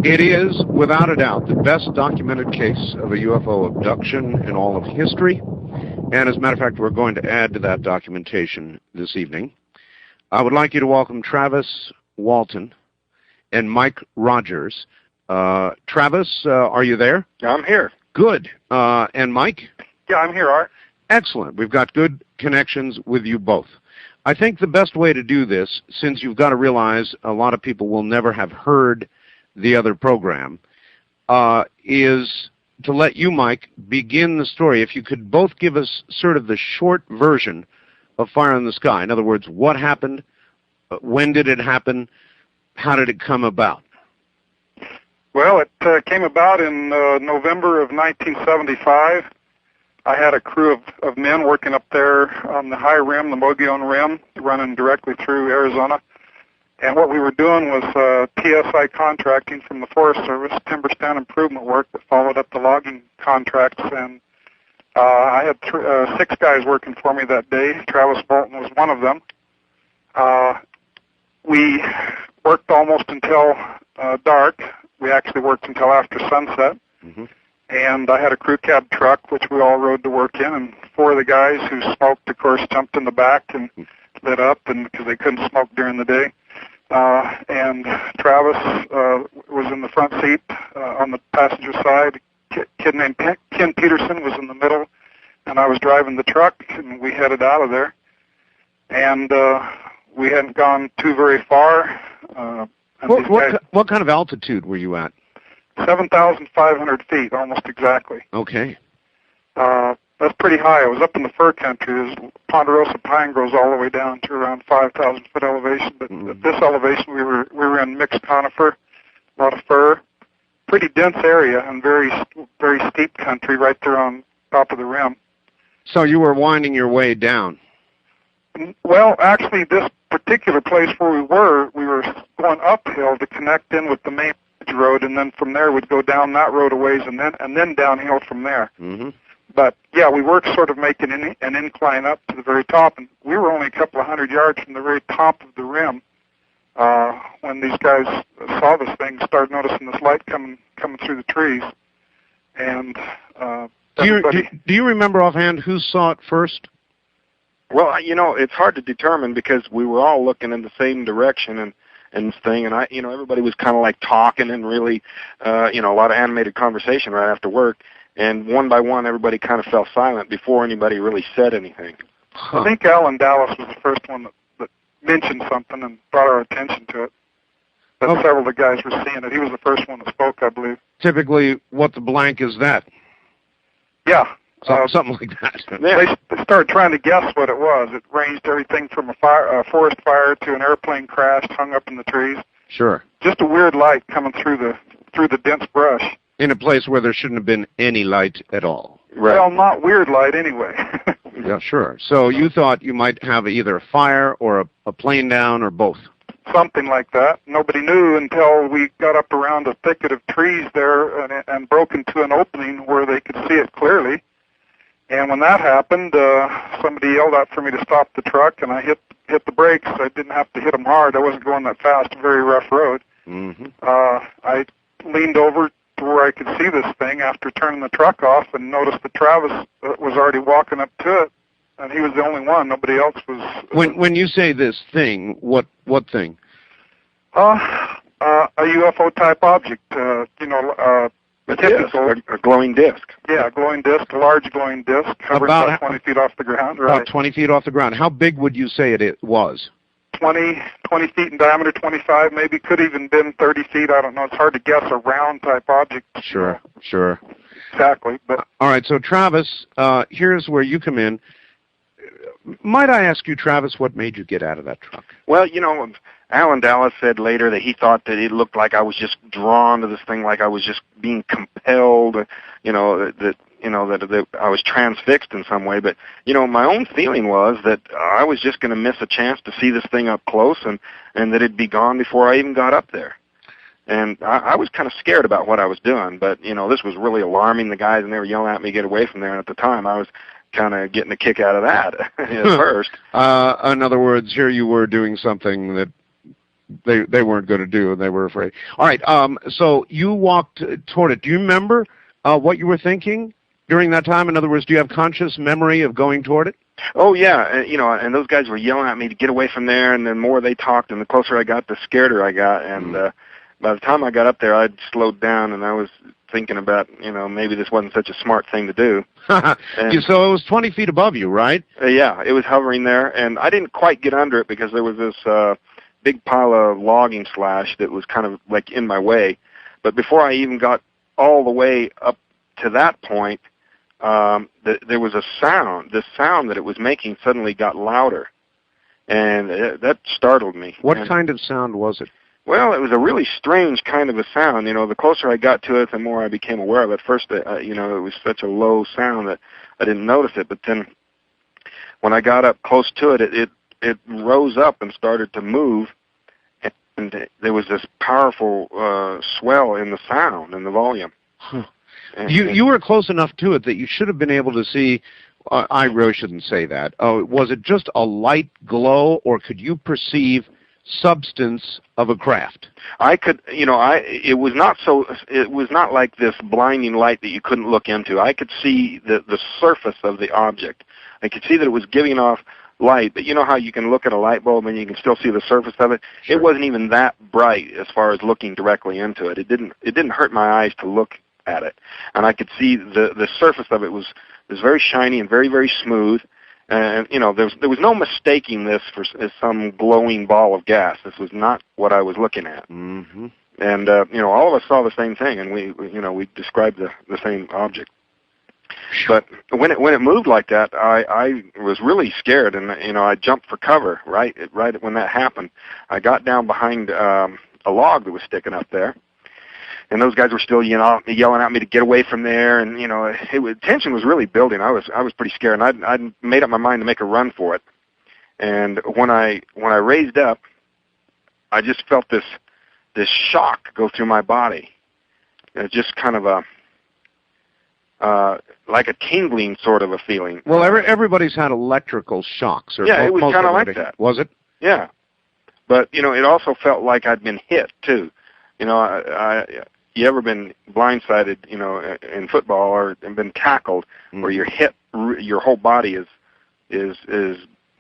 It is, without a doubt, the best documented case of a UFO abduction in all of history. And as a matter of fact, we're going to add to that documentation this evening. I would like you to welcome Travis Walton and Mike Rogers. Travis, are you there? I'm here. Good. And Mike? Yeah, I'm here, Art. Excellent. We've got good connections with you both. I think the best way to do this, since you've got to realize a lot of people will never have heard the other program, is to let you, Mike, begin the story. If you could both give us sort of the short version of Fire in the Sky. In other words, what happened, when did it happen, how did it come about? Well, it came about in November of 1975. I had a crew of men working up there on the high rim, the Mogollon Rim, running directly through Arizona. And what we were doing was TSI contracting from the Forest Service, timber stand improvement work that followed up the logging contracts. And I had 6 guys working for me that day. Travis Moulton was one of them. We worked almost until dark. We actually worked until after sunset. Mm-hmm. And I had a crew cab truck, which we all rode to work in, and 4 of the guys who smoked, of course, jumped in the back and lit up, and because they couldn't smoke during the day. And Travis was in the front seat on the passenger side. A kid named Ken Peterson was in the middle, and I was driving the truck, and we headed out of there. And we hadn't gone too very far. What kind of altitude were you at? 7,500 feet, almost exactly. Okay. That's pretty high. I was up in the fir country. Ponderosa pine grows all the way down to around 5,000 foot elevation. But at this elevation, we were in mixed conifer, a lot of fir, pretty dense area, and very steep country right there on top of the rim. So you were winding your way down. Well, actually, this particular place where we were going uphill to connect in with the main road, and then from there we'd go down that road a ways, and then downhill from there. Mm-hmm. But yeah, we were sort of making an incline up to the very top, and we were only a couple of 100 yards from the very top of the rim when these guys saw this thing, started noticing this light coming through the trees. And do you remember offhand who saw it first? Well, it's hard to determine because we were all looking in the same direction, and this thing, and everybody was kind of like talking and really, a lot of animated conversation right after work, and one by one, everybody kind of fell silent before anybody really said anything. Huh. I think Alan Dallas was the first one that mentioned something and brought our attention to it. But several of the guys were seeing it. He was the first one that spoke, I believe. Typically, what the blank is that? Yeah. Something like that. They started trying to guess what it was. It ranged everything from a forest fire to an airplane crash hung up in the trees. Sure. Just a weird light coming through the dense brush. In a place where there shouldn't have been any light at all. Right. Well, not weird light anyway. Yeah, sure. So you thought you might have either a fire or a plane down or both. Something like that. Nobody knew until we got up around a thicket of trees there and broke into an opening where they could see it clearly. And when that happened, somebody yelled out for me to stop the truck, and I hit the brakes. I didn't have to hit them hard. I wasn't going that fast, a very rough road. Mm-hmm. I leaned over to where I could see this thing after turning the truck off and noticed that Travis was already walking up to it, and he was the only one. Nobody else was. When you say this thing, what thing? A UFO-type object, a glowing disc. Yeah, a glowing disc, a large glowing disc, hovering about 20 feet off the ground. Right. About 20 feet off the ground. How big would you say it was? 20 feet in diameter, 25 maybe, could even been 30 feet. I don't know. It's hard to guess a round-type object. Sure, sure. Exactly. But all right, so Travis, here's where you come in. Might I ask you, Travis, what made you get out of that truck? Well, Alan Dallas said later that he thought that it looked like I was just drawn to this thing, like I was just being compelled, that I was transfixed in some way. But, my own feeling was that I was just going to miss a chance to see this thing up close and that it'd be gone before I even got up there. And I was kind of scared about what I was doing, but, this was really alarming the guys, and they were yelling at me to get away from there. And at the time, I was kind of getting a kick out of that at first. In other words, here you were doing something that they weren't going to do, and they were afraid. All right, so you walked toward it. Do you remember what you were thinking during that time? In other words, do you have conscious memory of going toward it? Oh, yeah, and those guys were yelling at me to get away from there, and the more they talked, and the closer I got, the scareder I got, and by the time I got up there, I'd slowed down, and I was thinking about, maybe this wasn't such a smart thing to do. And, so it was 20 feet above you, right? Yeah, it was hovering there, and I didn't quite get under it because there was this big pile of logging slash that was kind of like in my way. But before I even got all the way up to that point, there was a sound. The sound that it was making suddenly got louder, and that startled me. What kind of sound was it? Well, it was a really strange kind of a sound. The closer I got to it, the more I became aware of it. First, it was such a low sound that I didn't notice it. But then, when I got up close to it, it rose up and started to move, and there was this powerful swell in the sound and the volume. Huh. You were close enough to it that you should have been able to see. I really shouldn't say that. Was it just a light glow, or could you perceive substance of a craft? I could, it was not like this blinding light that you couldn't look into. I could see the surface of the object. I could see that it was giving off light, but you know how you can look at a light bulb and you can still see the surface of it? Sure. It wasn't even that bright as far as looking directly into it. It didn't hurt my eyes to look at it. And I could see the surface of it was very shiny and very, very smooth. And, there was no mistaking this as some glowing ball of gas. This was not what I was looking at. Mm-hmm. And, all of us saw the same thing, and we described the same object. But when it moved like that, I was really scared, and, I jumped for cover right when that happened. I got down behind a log that was sticking up there. And those guys were still yelling at me to get away from there, and tension was really building. I was pretty scared, and I'd made up my mind to make a run for it. And when I raised up, I just felt this shock go through my body. Just kind of like a tingling sort of a feeling. Well, everybody's had electrical shocks. Or yeah, it was kind of like that. Was it? Yeah, but it also felt like I'd been hit too. You ever been blindsided, in football or been tackled, where you're hit, your whole body is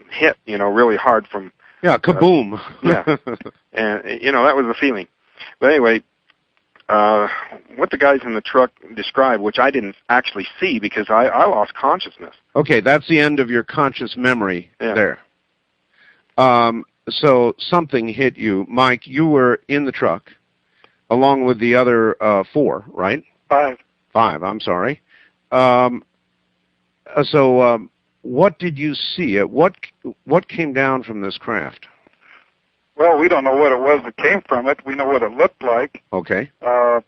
hit, really hard from. Yeah, kaboom. Yeah, and that was the feeling. But anyway, what the guys in the truck described, which I didn't actually see because I lost consciousness. Okay, that's the end of your conscious memory there. So something hit you, Mike. You were in the truck, along with the other 4, right? 5. 5, I'm sorry. So what did you see? What came down from this craft? Well, we don't know what it was that came from it. We know what it looked like. Okay. For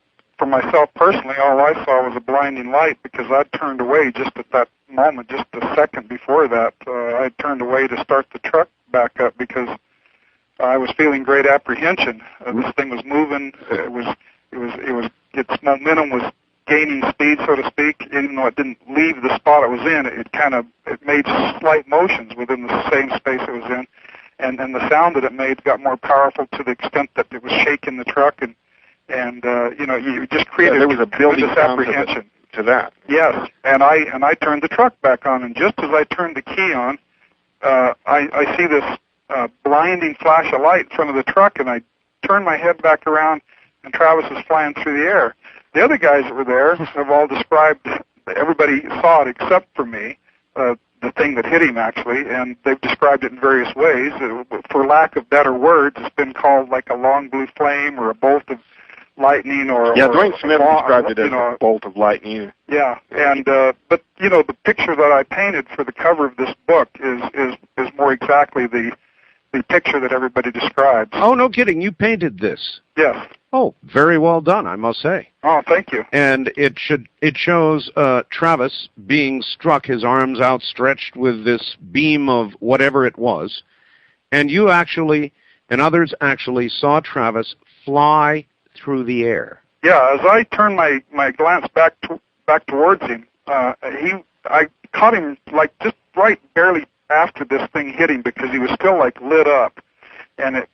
myself personally, all I saw was a blinding light because I'd turned away just at that moment, just a second before that. I turned away to start the truck back up because I was feeling great apprehension. This thing was moving. Its momentum was gaining speed, so to speak. Even though it didn't leave the spot it was in, it made slight motions within the same space it was in, and the sound that it made got more powerful to the extent that it was shaking the truck, and you just created there was a building apprehension to that. Yes, and I turned the truck back on, and just as I turned the key on, I see this blinding flash of light in front of the truck, and I turned my head back around, and Travis was flying through the air. The other guys that were there have all described, everybody saw it except for me, the thing that hit him actually, and they've described it in various ways. For lack of better words, it's been called like a long blue flame or a bolt of lightning or... Yeah, Dwayne Smith described it as a bolt of lightning. Yeah, and but the picture that I painted for the cover of this book is more exactly the picture that everybody describes. Oh, no kidding. You painted this. Yes. Oh, very well done, I must say. Oh, thank you. And it shows Travis being struck, his arms outstretched with this beam of whatever it was. And you actually, and others actually, saw Travis fly through the air. Yeah, as I turned my glance back towards him, I caught him like just right barely after this thing hit him because he was still like lit up, and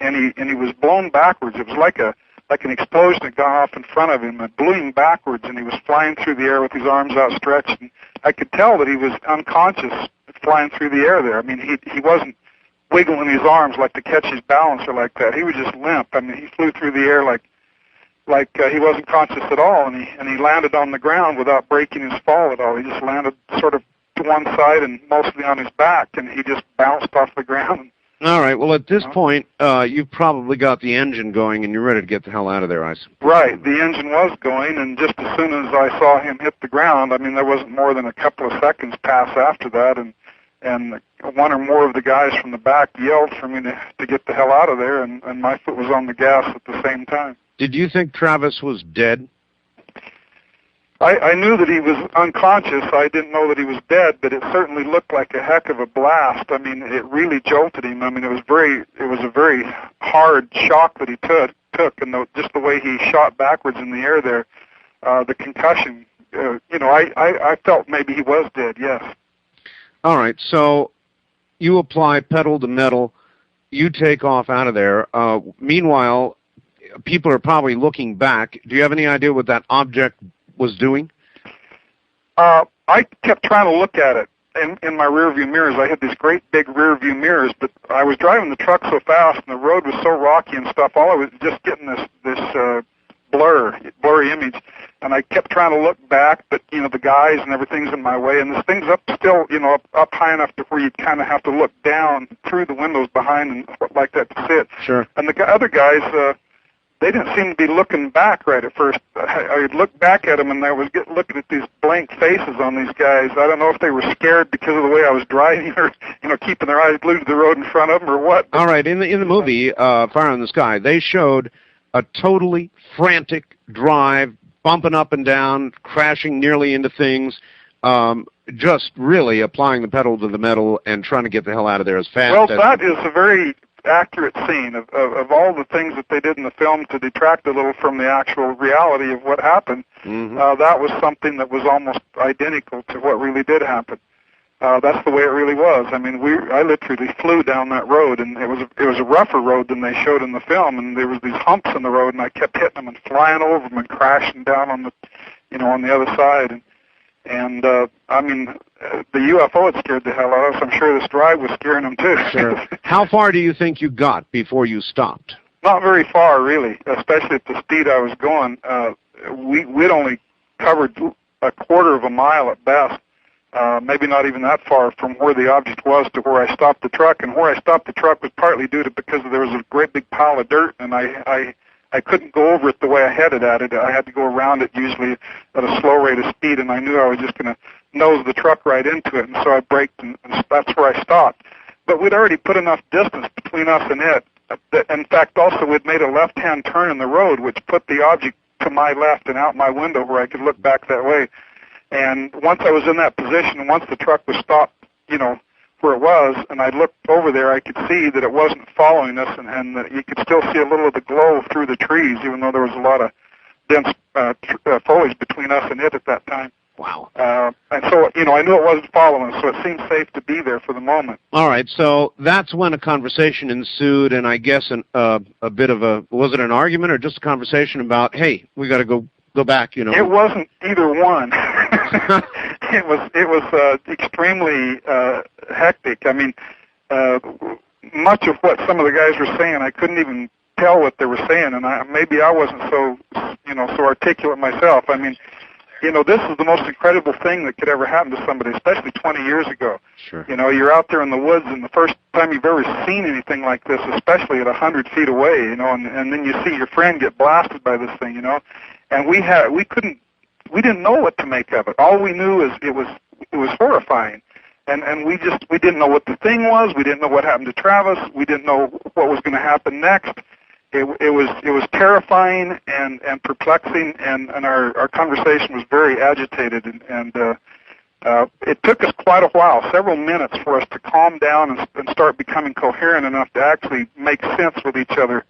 he was blown backwards. It was like an explosion had gone off in front of him and blew him backwards, and he was flying through the air with his arms outstretched. And I could tell that he was unconscious flying through the air there. I mean, he wasn't wiggling his arms like to catch his balance or like that. He was just limp. I mean, he flew through the air like he wasn't conscious at all, and he landed on the ground without breaking his fall at all. He just landed sort of to one side and mostly on his back, and he just bounced off the ground. All right. Well, at this point, you've probably got the engine going, and you're ready to get the hell out of there, I suppose. Right. The engine was going, and just as soon as I saw him hit the ground, I mean, there wasn't more than a couple of seconds pass after that, and one or more of the guys from the back yelled for me to get the hell out of there, and my foot was on the gas at the same time. Did you think Travis was dead? I knew that he was unconscious. I didn't know that he was dead, but it certainly looked like a heck of a blast. I mean, it really jolted him. I mean, it was a very hard shock that he took, and just the way he shot backwards in the air there, the concussion. I felt maybe he was dead. Yes. All right. So you apply pedal to metal. You take off out of there. Meanwhile, people are probably looking back. Do you have any idea what that object was doing? I kept trying to look at it in my rear view mirrors. I had these great big rear view mirrors, but I was driving the truck so fast and the road was so rocky and stuff. All I was just getting this blurry image, and I kept trying to look back, but the guys and everything's in my way, and this thing's up high enough to where you kind of have to look down through the windows behind and like that to see it. Sure. And the other guys, they didn't seem to be looking back right at first. I would look back at them, and I was looking at these blank faces on these guys. I don't know if they were scared because of the way I was driving, or keeping their eyes glued to the road in front of them, or what. All right. In the movie Fire in the Sky, they showed a totally frantic drive, bumping up and down, crashing nearly into things, just really applying the pedal to the metal and trying to get the hell out of there as fast as... Well, that is a very accurate scene of all the things that they did in the film to detract a little from the actual reality of what happened. Mm-hmm. That was something that was almost identical to what really did happen. That's the way it really was. I mean, I literally flew down that road, and it was a rougher road than they showed in the film, and there was these humps in the road, and I kept hitting them and flying over them and crashing down on on the other side, and I mean, the UFO had scared the hell out of us. I'm sure this drive was scaring them too. Sure. How far do you think you got before you stopped? Not very far, really, especially at the speed I was going. We'd only covered a quarter of a mile at best. Maybe not even that far from where the object was to where I stopped the truck. And where I stopped the truck was partly due to because there was a great big pile of dirt, and I couldn't go over it the way I headed at it. I had to go around it usually at a slow rate of speed, and I knew I was just going to nose the truck right into it, and so I braked, and that's where I stopped. But we'd already put enough distance between us and it. In fact, also, we'd made a left-hand turn in the road, which put the object to my left and out my window where I could look back that way. And once I was in that position, and once the truck was stopped, where it was, and I looked over there, I could see that it wasn't following us, and that you could still see a little of the glow through the trees, even though there was a lot of dense foliage between us and it at that time. Wow. And so, I knew it wasn't following us, so it seemed safe to be there for the moment. All right, so that's when a conversation ensued, and I guess a bit of was it an argument or just a conversation about, hey, we got to go back, It wasn't either one. It was extremely hectic. I mean, much of what some of the guys were saying, I couldn't even tell what they were saying, and maybe I wasn't so articulate myself. I mean, this is the most incredible thing that could ever happen to somebody, especially 20 years ago. Sure. You're out there in the woods, and the first time you've ever seen anything like this, especially at 100 feet away, and then you see your friend get blasted by this thing, and we didn't know what to make of it. All we knew is it was horrifying, and we didn't know what the thing was. We didn't know what happened to Travis. We didn't know what was going to happen next. It was terrifying and perplexing, and our conversation was very agitated, and it took us quite a while, several minutes, for us to calm down and start becoming coherent enough to actually make sense with each other.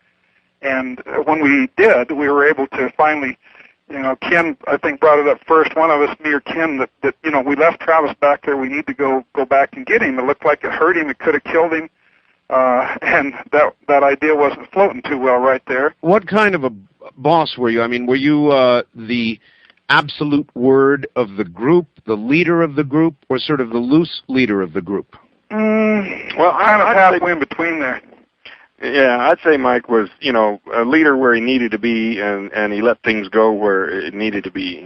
And when we did, we were able to finally, Ken, I think, brought it up first, one of us, me or Ken, that we left Travis back there. We need to go back and get him. It looked like it hurt him. It could have killed him. and that idea wasn't floating too well right there. What kind of a boss were you? I mean, were you the absolute word of the group, the leader of the group, or sort of the loose leader of the group? Well, kind of halfway in between there. Yeah, I'd say Mike was, a leader where he needed to be, and he let things go where it needed to be.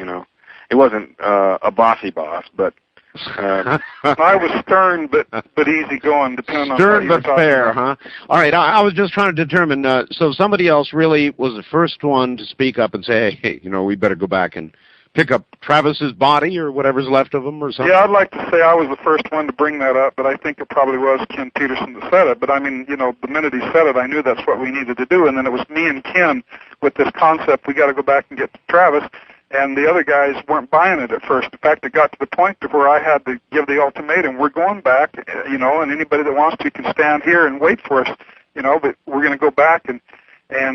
It wasn't a bossy boss, but I was stern but easy-going, depending on stern but fair, about. huh? All right, I was just trying to determine. So somebody else really was the first one to speak up and say, "Hey, we better go back and pick up Travis's body or whatever's left of him or something." Yeah, I'd like to say I was the first one to bring that up, but I think it probably was Ken Peterson that said it. But I mean, the minute he said it, I knew that's what we needed to do. And then it was me and Ken with this concept, we got to go back and get Travis. And the other guys weren't buying it at first. In fact, it got to the point to where I had to give the ultimatum: we're going back, and anybody that wants to can stand here and wait for us, but we're going to go back. And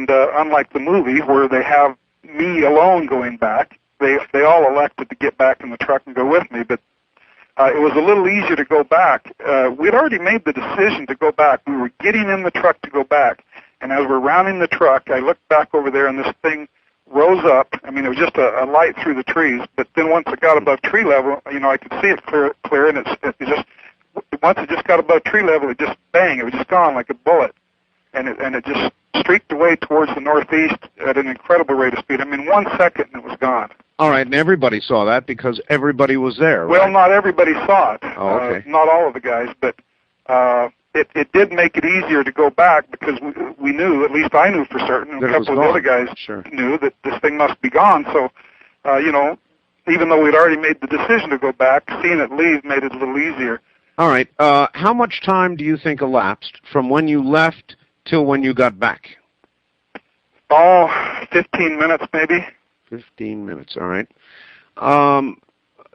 unlike the movie where they have me alone going back, they all elected to get back in the truck and go with me. But it was a little easier to go back. We'd already made the decision to go back. We were getting in the truck to go back. And as we're rounding the truck, I looked back over there, and this thing rose up. I mean, it was just a light through the trees. But then once it got above tree level, I could see it clear, and it just once it just got above tree level, it just bang, it was just gone like a bullet, and it just streaked away towards the northeast at an incredible rate of speed. I mean, 1 second and it was gone. All right, and everybody saw that because everybody was there, right? Well, not everybody saw it. Oh, okay. Not all of the guys, but it did make it easier to go back because we knew, at least I knew for certain, and a couple of the other guys knew that this thing must be gone. So, even though we'd already made the decision to go back, seeing it leave made it a little easier. All right. How much time do you think elapsed from when you left till when you got back? 15 minutes maybe. 15 minutes, all right.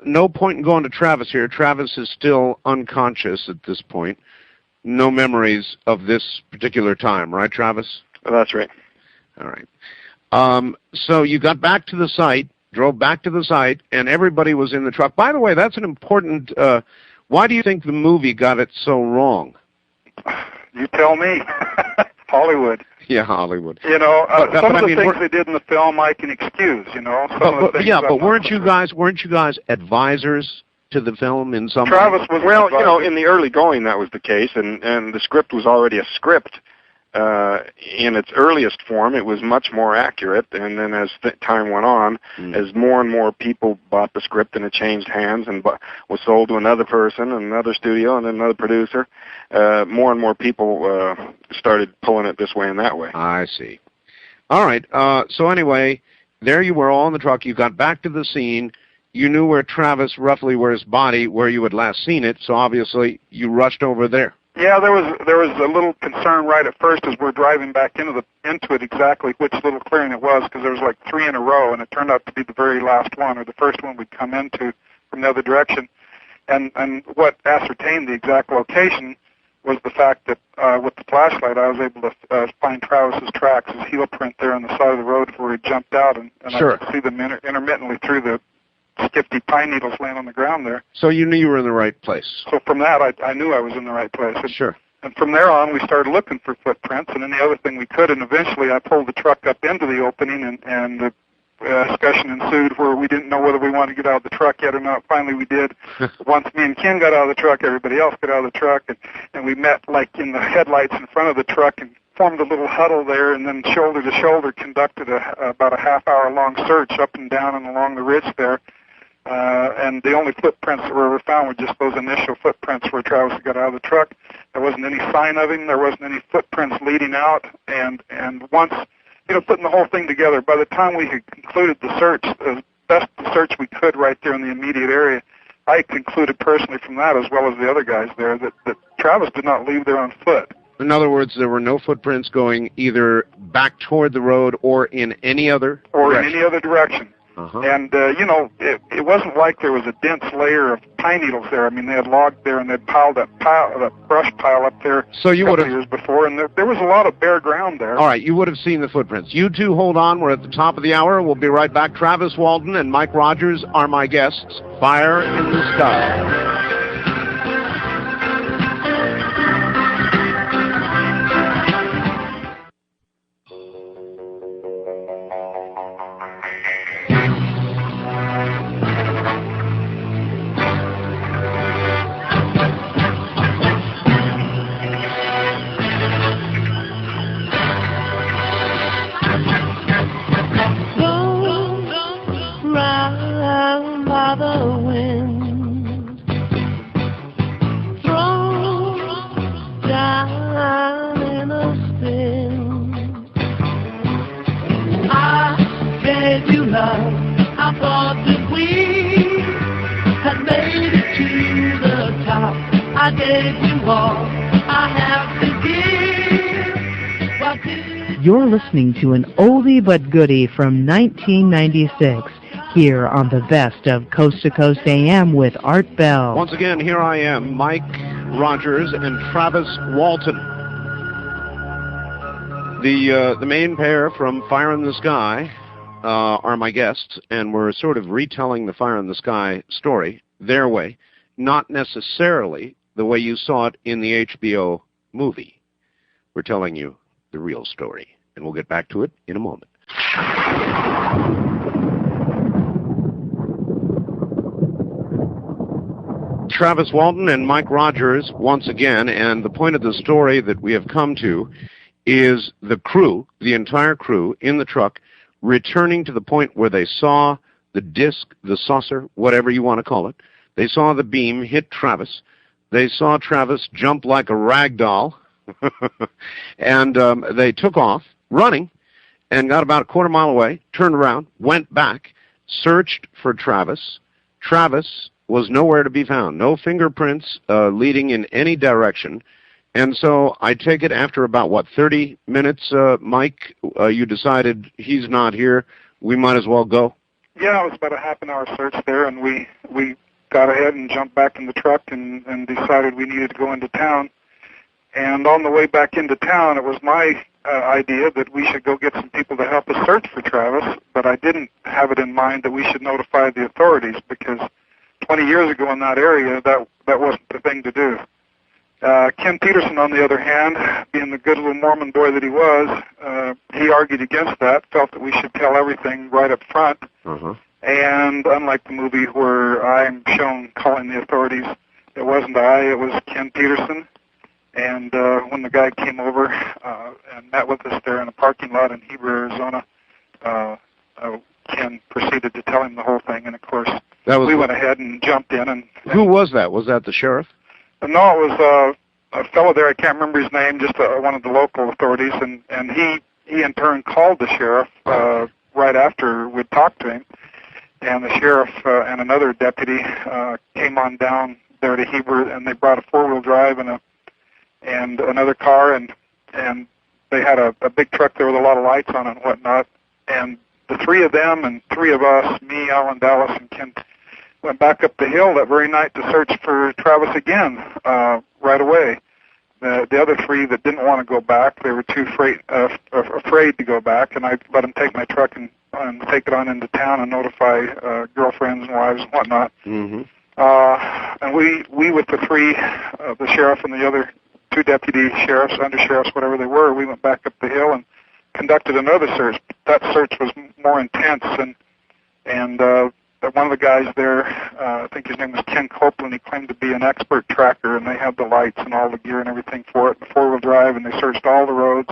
No point in going to Travis here. Travis is still unconscious at this point. No memories of this particular time, right, Travis? That's right. All right. So you got back to the site, drove back to the site, and everybody was in the truck. By the way, that's an important... why do you think the movie got it so wrong? You tell me. Hollywood. Yeah, Hollywood. Some of the things they did in the film I can excuse, but weren't you guys advisors to the film in some Travis way? Was well, in the early going that was the case, and the script was already a script. In its earliest form, it was much more accurate, and then as time went on, as more and more people bought the script and it changed hands and was sold to another person, another studio, and then another producer, more and more people started pulling it this way and that way. I see. All right. So anyway, there you were all in the truck. You got back to the scene. You knew where Travis, roughly where his body, where you had last seen it, so obviously you rushed over there. Yeah, there was a little concern right at first as we're driving back into it exactly which little clearing it was, because there was like 3 in a row, and it turned out to be the very last one, or the first one we'd come into from the other direction. And what ascertained the exact location was the fact that with the flashlight I was able to find Travis's tracks, his heel print there on the side of the road where he jumped out, and Sure. I could see them intermittently through the skifty pine needles laying on the ground there. So you knew you were in the right place. So from that, I knew I was in the right place. Sure. And from there on, we started looking for footprints and any other thing we could, and eventually I pulled the truck up into the opening, and the discussion ensued where we didn't know whether we wanted to get out of the truck yet or not. Finally, we did. Once me and Ken got out of the truck, everybody else got out of the truck, and we met like in the headlights in front of the truck and formed a little huddle there, and then shoulder to shoulder conducted about a half-hour-long search up and down and along the ridge there. And the only footprints that were ever found were just those initial footprints where Travis got out of the truck. There wasn't any sign of him. There wasn't any footprints leading out. And once, putting the whole thing together, by the time we had concluded the search, as best the search we could right there in the immediate area, I concluded personally from that, as well as the other guys there, that Travis did not leave there on foot. In other words, there were no footprints going either back toward the road or in any other direction. Uh-huh. And, it wasn't like there was a dense layer of pine needles there. I mean, they had logged there and they'd piled that brush pile up there so you a couple years before, and there was a lot of bare ground there. All right, you would have seen the footprints. You two hold on. We're at the top of the hour. We'll be right back. Travis Walton and Mike Rogers are my guests. Fire in the Sky. love. I thought that we had made it to the top. I gave you all I have to give. You're listening to an oldie but goodie from 1996 here on the best of Coast to Coast AM with Art Bell. Once again, here I am, Mike Rogers and Travis Walton. The main pair from Fire in the Sky are my guests, and we're sort of retelling the Fire in the Sky story their way, not necessarily the way you saw it in the HBO movie. We're telling you the real story, and we'll get back to it in a moment. Travis Walton and Mike Rogers once again, and the point of the story that we have come to is the crew, the entire crew in the truck, returning to the point where they saw the disc, the saucer, whatever you want to call it. They saw the beam hit Travis. They saw Travis jump like a rag doll, and they took off, running, and got about a quarter mile away, turned around, went back, searched for Travis. Travis was nowhere to be found, no fingerprints leading in any direction. And so I take it after about, 30 minutes, Mike, you decided he's not here, we might as well go? Yeah, it was about a half an hour search there, and we got ahead and jumped back in the truck and decided we needed to go into town. And on the way back into town, it was my idea that we should go get some people to help us search for Travis, but I didn't have it in mind that we should notify the authorities, because 20 years ago in that area, that wasn't the thing to do. Ken Peterson, on the other hand, being the good little Mormon boy that he was, he argued against that, felt that we should tell everything right up front. Uh-huh. And unlike the movie where I'm shown calling the authorities, it wasn't I, it was Ken Peterson. And when the guy came over and met with us there in a parking lot in Heber, Arizona, Ken proceeded to tell him the whole thing. And, of course, we went ahead and jumped in. And who was that? Was that the sheriff? No, it was a fellow there. I can't remember his name, just one of the local authorities. And he in turn called the sheriff right after we'd talked to him. And the sheriff and another deputy came on down there to Heber, and they brought a four-wheel drive and another car, and they had a big truck there with a lot of lights on it and whatnot. And the three of them and three of us, me, Alan, Dallas, and Ken, went back up the hill that very night to search for Travis again right away. The other three that didn't want to go back, they were too afraid to go back, and I let them take my truck and take it on into town and notify girlfriends and wives and whatnot. Mm-hmm. And we with the three, the sheriff and the other two deputy sheriffs, undersheriffs, whatever they were, we went back up the hill and conducted another search. That search was more intense, and one of the guys there, I think his name was Ken Copeland, he claimed to be an expert tracker, and they had the lights and all the gear and everything for it, the four-wheel drive, and they searched all the roads.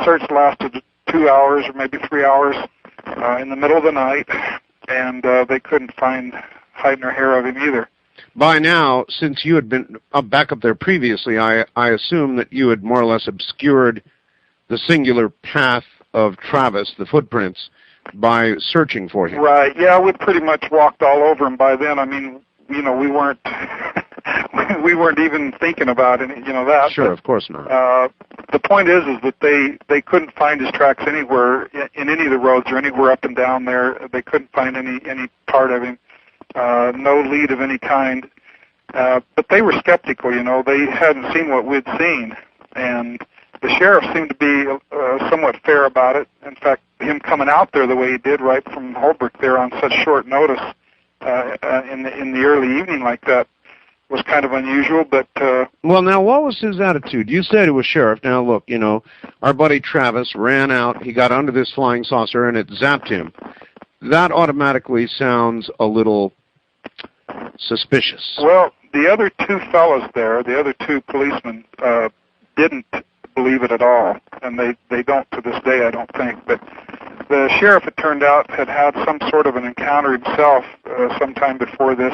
Search lasted 2 hours or maybe 3 hours in the middle of the night, and they couldn't find hide nor hair of him either. By now, since you had been back up there previously, I assume that you had more or less obscured the singular path of Travis, the footprints, by searching for him. Right, yeah, we pretty much walked all over him by then. I mean, we weren't we weren't even thinking about it, that. Sure, but, of course not. The point is that they couldn't find his tracks anywhere in any of the roads or anywhere up and down there. They couldn't find any part of him. No lead of any kind. But they were skeptical, They hadn't seen what we'd seen. And the sheriff seemed to be somewhat fair about it. In fact, him coming out there the way he did right from Holbrook there on such short notice in the early evening like that was kind of unusual. But well, now, what was his attitude? You said it was sheriff. Now, look, our buddy Travis ran out. He got under this flying saucer, and it zapped him. That automatically sounds a little suspicious. Well, the other two fellows there, the other two policemen, didn't believe it at all, and they don't to this day, I don't think. But the sheriff, it turned out, had some sort of an encounter himself sometime before this,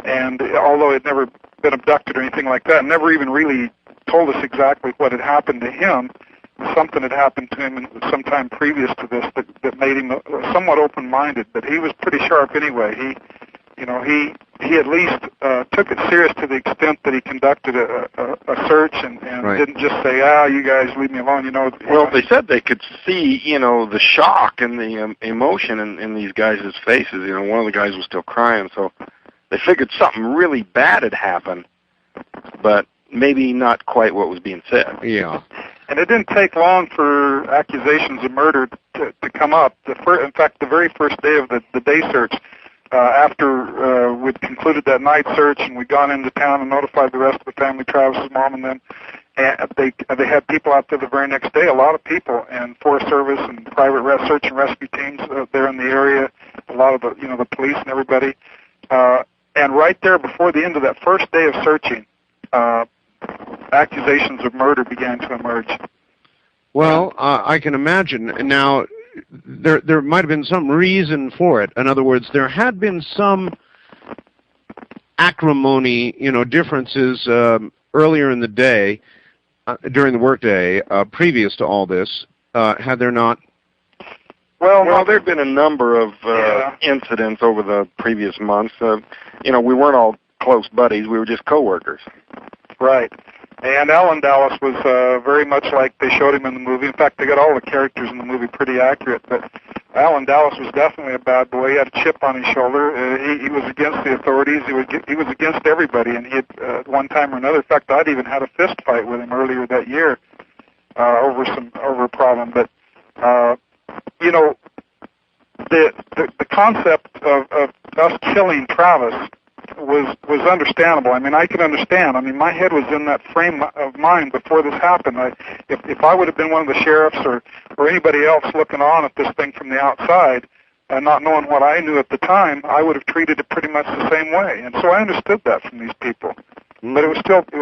and although he'd never been abducted or anything like that, never even really told us exactly what had happened to him. something had happened to him sometime previous to this that made him somewhat open-minded. But he was pretty sharp anyway. He at least took it serious to the extent that he conducted a search and right. didn't just say, you guys leave me alone. Well, they said they could see, the shock and the emotion in these guys' faces. One of the guys was still crying, so they figured something really bad had happened, but maybe not quite what was being said. Yeah. And it didn't take long for accusations of murder to come up. In fact, the very first day of the day search, after we'd concluded that night search and we'd gone into town and notified the rest of the family, Travis's mom and them, and they had people out there the very next day, a lot of people, and Forest Service and private search and rescue teams there in the area, a lot of the police and everybody. And right there before the end of that first day of searching, accusations of murder began to emerge. Well, I can imagine. Now, there might have been some reason for it. In other words, there had been some acrimony, differences earlier in the day, during the workday, previous to all this. Had there not? Well, there had been a number of incidents over the previous months. We weren't all close buddies. We were just coworkers. Right. And Alan Dallas was very much like they showed him in the movie. In fact, they got all the characters in the movie pretty accurate. But Alan Dallas was definitely a bad boy. He had a chip on his shoulder. He was against the authorities. He was against everybody. And he had, at one time or another, in fact, I'd even had a fist fight with him earlier that year over a problem. But the concept of us killing Travis was understandable. I mean, I could understand. I mean, my head was in that frame of mind before this happened. If I would have been one of the sheriffs or anybody else looking on at this thing from the outside and not knowing what I knew at the time, I would have treated it pretty much the same way. And so I understood that from these people. But it was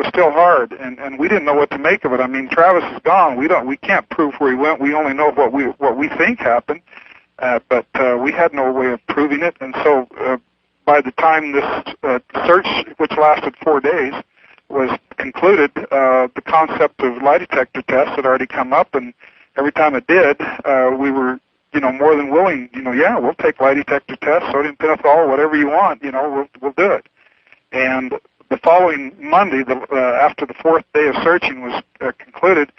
still hard, and we didn't know what to make of it. I mean, Travis is gone. We can't prove where he went. We only know what we think happened, but we had no way of proving it. And so by the time this search, which lasted 4 days, was concluded, the concept of lie detector tests had already come up, and every time it did, we were more than willing. We'll take lie detector tests, sodium pentothal, whatever you want. We'll do it. And the following Monday, after the fourth day of searching was concluded,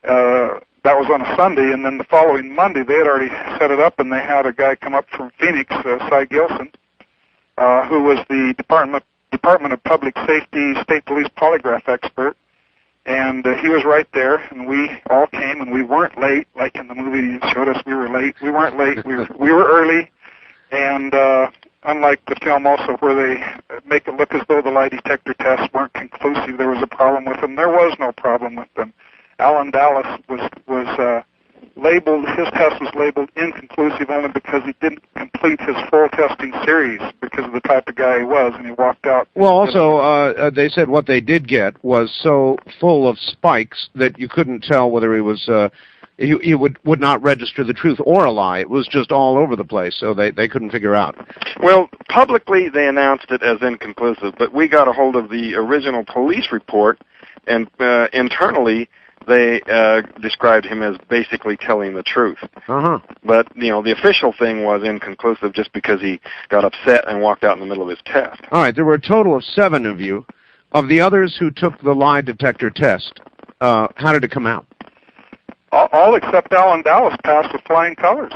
that was on a Sunday, and then the following Monday they had already set it up, and they had a guy come up from Phoenix, Cy Gilson, who was the Department of Public Safety State Police polygraph expert, and he was right there, and we all came, and we weren't late, like in the movie you showed us. We were late. We weren't late. We were early, and unlike the film also where they make it look as though the lie detector tests weren't conclusive, there was a problem with them. There was no problem with them. Alan Dallas was labeled, his test was labeled inconclusive only because he didn't complete his full testing series because of the type of guy he was, and he walked out. Well, also, they said what they did get was so full of spikes that you couldn't tell whether he was, he would not register the truth or a lie. It was just all over the place, so they couldn't figure out. Well, publicly they announced it as inconclusive, but we got a hold of the original police report, and internally they described him as basically telling the truth. But, the official thing was inconclusive just because he got upset and walked out in the middle of his test. All right, there were a total of 7 of you. Of the others who took the lie detector test, how did it come out? All except Alan Dallas passed with flying colors.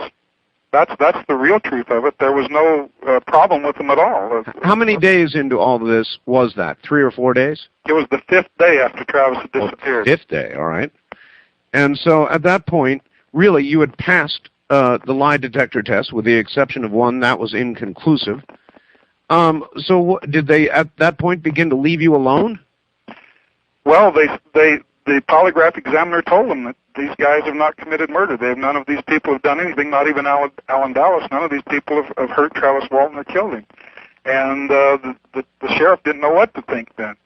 That's the real truth of it. There was no problem with him at all. How many days into all of this was that? 3 or 4 days? It was the 5th day after Travis had disappeared. 5th day, all right. And so at that point, really, you had passed the lie detector test, with the exception of one that was inconclusive. So did they, at that point, begin to leave you alone? Well, the polygraph examiner told them that these guys have not committed murder. None of these people have done anything, not even Alan Dallas. None of these people have hurt Travis Walton or killed him. And the sheriff didn't know what to think then.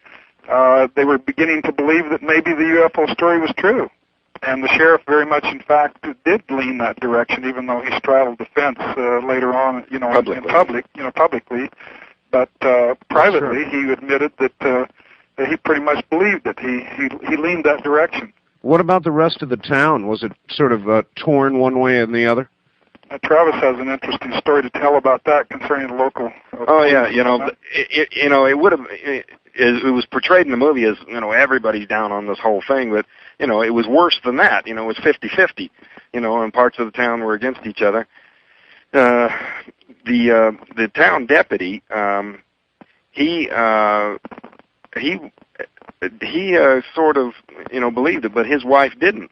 They were beginning to believe that maybe the UFO story was true. And the sheriff very much, in fact, did lean that direction, even though he straddled the fence later on, in publicly. But privately, he admitted that he pretty much believed it. He leaned that direction. What about the rest of the town? Was it sort of torn one way and the other? Travis has an interesting story to tell about that concerning the local. Oh yeah, it would have. It was portrayed in the movie as everybody's down on this whole thing, but it was worse than that. It was 50-50. And parts of the town were against each other. The town deputy, he sort of believed it, but his wife didn't.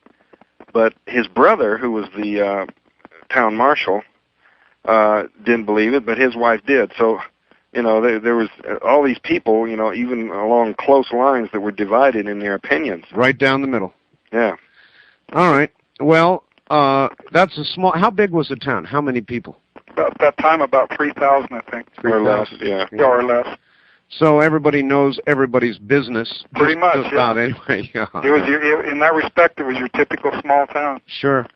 But his brother, who was the town marshal, didn't believe it, but his wife did. So there was all these people, even along close lines, that were divided in their opinions. Right down the middle. Yeah. All right. Well, that's a small. How big was the town? How many people? About that time, about 3,000, I think. 3,000. Or less, yeah. Or less. So everybody knows everybody's business. Pretty much, just about anyway. Yeah. In that respect, it was your typical small town. Sure.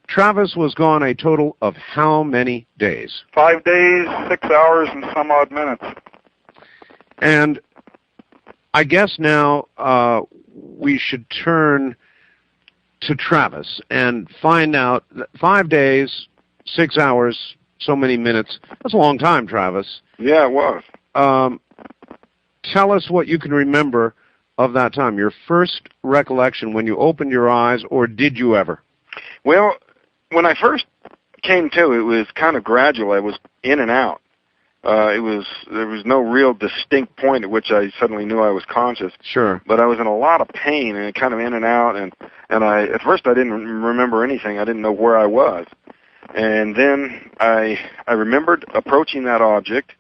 Travis was gone a total of how many days? 5 days, 6 hours, and some odd minutes. And I guess now we should turn to Travis and find out that 5 days, 6 hours, so many minutes. That's a long time, Travis. Yeah, it was. Tell us what you can remember of that time, your first recollection when you opened your eyes, or did you ever? Well, when I first came to, it was kind of gradual. I was in and out. There was no real distinct point at which I suddenly knew I was conscious. Sure. But I was in a lot of pain and kind of in and out, and at first I didn't remember anything. I didn't know where I was. And then I remembered approaching that object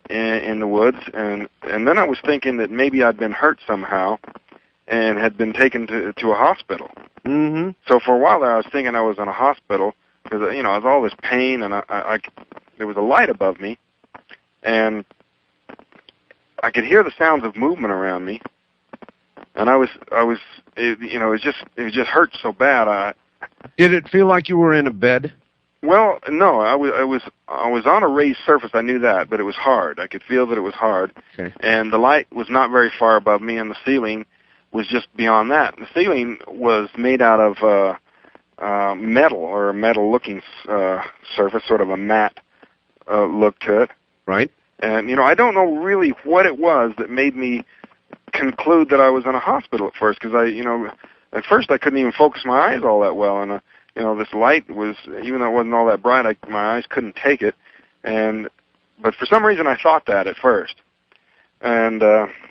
in the woods, and then I was thinking that maybe I'd been hurt somehow and had been taken to a hospital. Mm-hmm. So for a while there, I was thinking I was in a hospital because I was all this pain, and I there was a light above me, and I could hear the sounds of movement around me, and it just hurt so bad. Did it feel like you were in a bed? Well, no, I was on a raised surface. I knew that, but it was hard. I could feel that it was hard. Okay. And the light was not very far above me, and the ceiling was just beyond that. The ceiling was made out of metal, or a metal-looking surface, sort of a matte look to it. Right. And I don't know really what it was that made me conclude that I was in a hospital at first, because at first I couldn't even focus my eyes all that well, and this light was, even though it wasn't all that bright, my eyes couldn't take it, but for some reason I thought that at first. And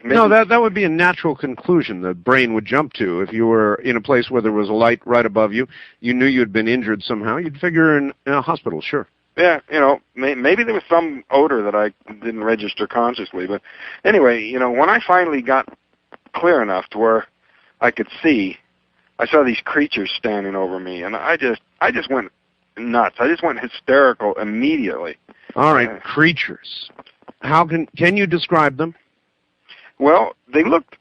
no, that would be a natural conclusion the brain would jump to. If you were in a place where there was a light right above you, you knew you'd been injured somehow, you'd figure in a hospital, sure. Yeah, maybe there was some odor that I didn't register consciously, but anyway, when I finally got clear enough to where I could see, I saw these creatures standing over me, and I just went nuts. I just went hysterical immediately. All right, creatures. How can you describe them? Well, they looked,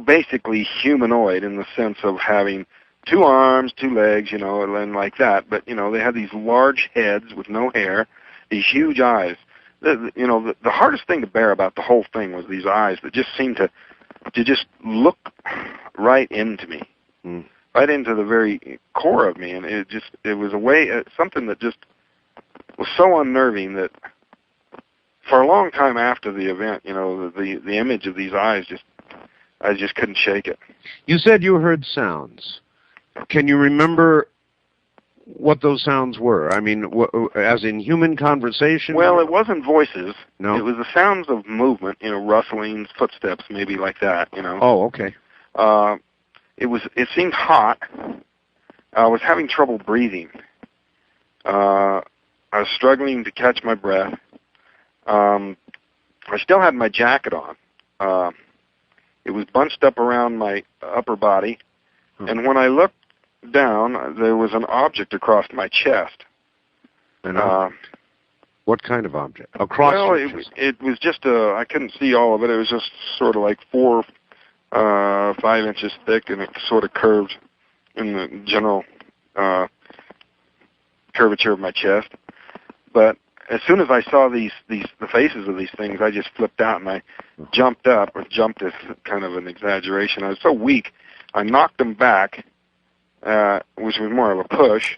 basically humanoid in the sense of having 2 arms, 2 legs, and like that. But they had these large heads with no hair, these huge eyes. The hardest thing to bear about the whole thing was these eyes that just seemed to just look right into me. Right into the very core of me, and it was something that just was so unnerving that for a long time after the event, the image of these eyes I just couldn't shake it. You said you heard sounds. Can you remember what those sounds were? I mean, as in human conversation? Well, it wasn't voices. No. It was the sounds of movement, rustlings, footsteps, maybe like that, Oh, okay. It seemed hot. I was having trouble breathing. I was struggling to catch my breath. I still had my jacket on. It was bunched up around my upper body, and when I looked down, there was an object across my chest. What kind of object? Across your chest? It was just I couldn't see all of it. It was just sort of like 4 or 5 inches thick, and it sort of curved in the general curvature of my chest. But as soon as I saw the faces of these things, I just flipped out and I jumped up, or jumped is kind of an exaggeration. I was so weak I knocked him back, which was more of a push,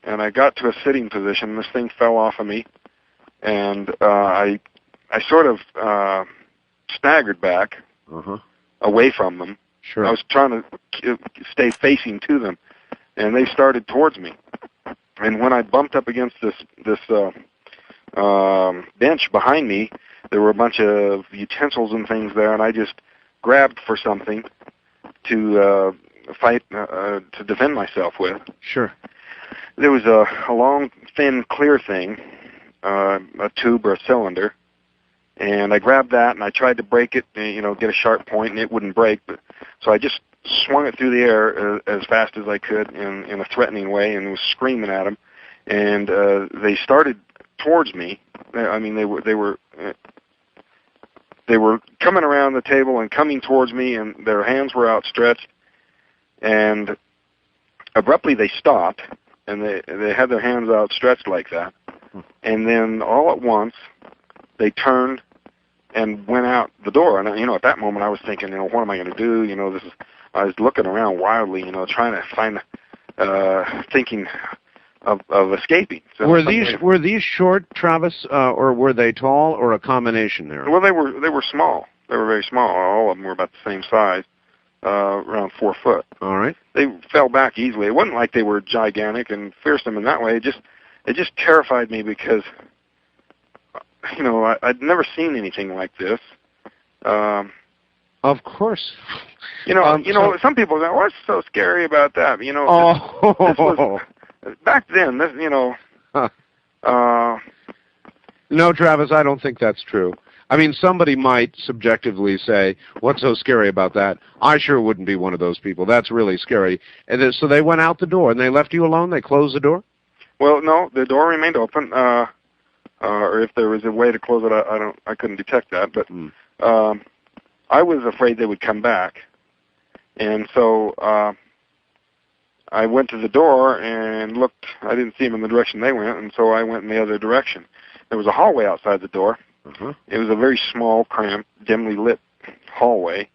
and I got to a sitting position. This thing fell off of me, and I sort of staggered back away from them. Sure. I was trying to stay facing to them, and they started towards me. And when I bumped up against this bench behind me, there were a bunch of utensils and things there, and I just grabbed for something to fight, to defend myself with. Sure. There was a long, thin, clear thing, a tube or a cylinder, and I grabbed that and I tried to break it, get a sharp point, and it wouldn't break. So I just swung it through the air as fast as I could in a threatening way, and was screaming at them. And they started towards me. I mean, they were coming around the table and coming towards me, and their hands were outstretched. And abruptly they stopped, and they had their hands outstretched like that. And then all at once they turned and went out the door. And at that moment I was thinking, what am I going to do? I was looking around wildly, trying to find, thinking of escaping. So were these short, Travis, or were they tall, or a combination there? Well, they were small. They were very small. All of them were about the same size, around 4 foot. All right. They fell back easily. It wasn't like they were gigantic and fearsome in that way. It just terrified me because, I'd never seen anything like this. Of course. Some people go, "What's so scary about that?" This was, back then, No, Travis, I don't think that's true. I mean, somebody might subjectively say, "What's so scary about that?" I sure wouldn't be one of those people. That's really scary. And so they went out the door, and they left you alone? They closed the door? Well, no, the door remained open. Or if there was a way to close it, I couldn't detect that. But I was afraid they would come back, and so I went to the door and looked. I didn't see them in the direction they went, and so I went in the other direction. There was a hallway outside the door. It was a very small, cramped, dimly lit hallway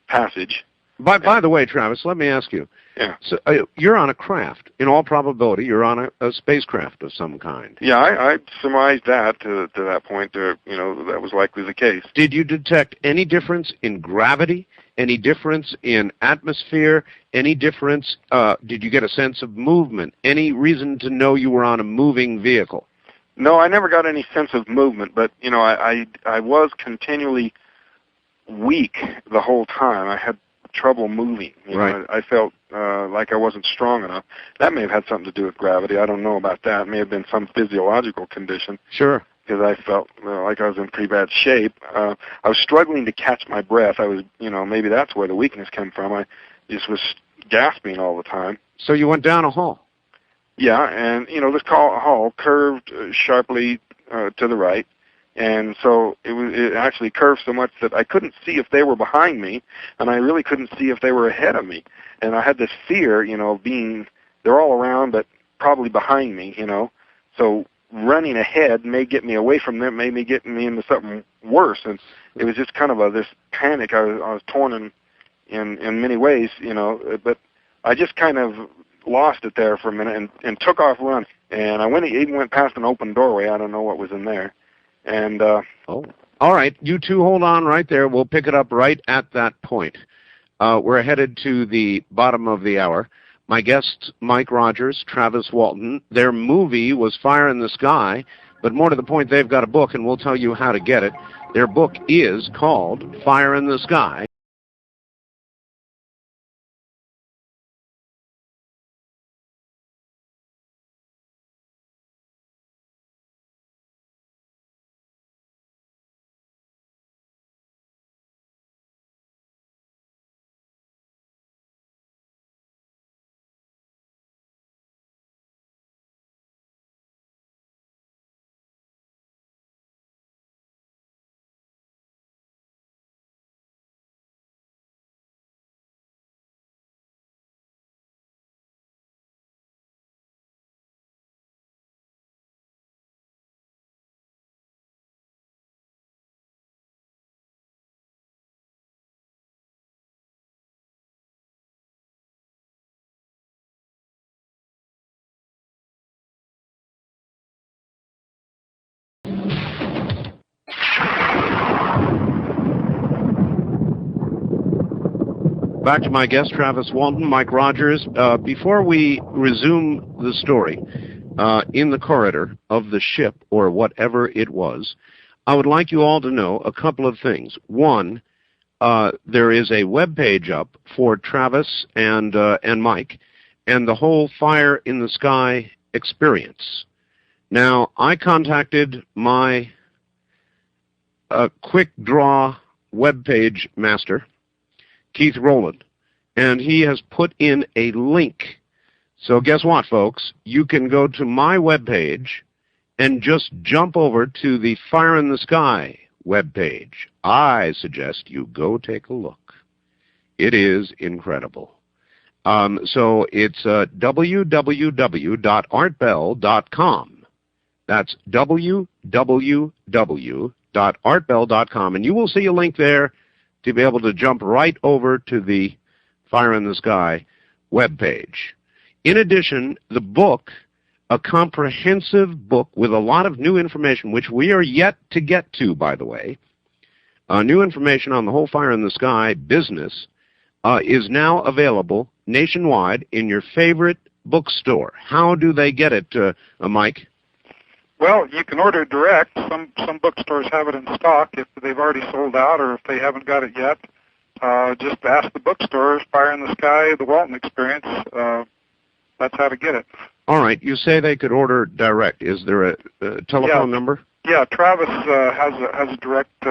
passage. By the way, Travis, let me ask you. Yeah. So you're on a craft. In all probability, you're on a spacecraft of some kind. Yeah, I surmised that to that point. That was likely the case. Did you detect any difference in gravity? Any difference in atmosphere? Any difference? Did you get a sense of movement? Any reason to know you were on a moving vehicle? No, I never got any sense of movement. But I was continually weak the whole time. I had trouble moving. Right. I felt like I wasn't strong enough. That may have had something to do with gravity. I don't know about that. It may have been some physiological condition. Sure. Because I felt like I was in pretty bad shape. I was struggling to catch my breath. I was, maybe that's where the weakness came from. I just was gasping all the time. So you went down a hall? Yeah, and, this hall curved sharply to the right. And so it actually curved so much that I couldn't see if they were behind me, and I really couldn't see if they were ahead of me. And I had this fear, of being, they're all around, but probably behind me, So running ahead may get me away from them, maybe get me into something worse. And it was just kind of this panic. I was torn in many ways, but I just kind of lost it there for a minute and took off running. And I even went past an open doorway. I don't know what was in there. And all right. You two hold on right there. We'll pick it up right at that point. We're headed to the bottom of the hour. My guests, Mike Rogers, Travis Walton. Their movie was Fire in the Sky, but more to the point, they've got a book, and we'll tell you how to get it. Their book is called Fire in the Sky. Back to my guest, Travis Walton, Mike Rogers. Before we resume the story, in the corridor of the ship, or whatever it was, I would like you all to know a couple of things. One, there is a web page up for Travis and Mike and the whole Fire in the Sky experience. Now, I contacted my quick draw web page master, Keith Rowland, and he has put in a link. So guess what, folks? You can go to my webpage and just jump over to the Fire in the Sky webpage. I suggest you go take a look. It is incredible. So it's www.artbell.com. That's www.artbell.com. And you will see a link there to be able to jump right over to the Fire in the Sky webpage. In addition, the book, a comprehensive book with a lot of new information, which we are yet to get to, by the way, new information on the whole Fire in the Sky business, is now available nationwide in your favorite bookstore. How do they get it, Mike? Well, you can order direct. Some bookstores have it in stock if they've already sold out, or if they haven't got it yet. Just ask the bookstores, Fire in the Sky, the Walton Experience. That's how to get it. All right. You say they could order direct. Is there a telephone number? Yeah, Travis has a direct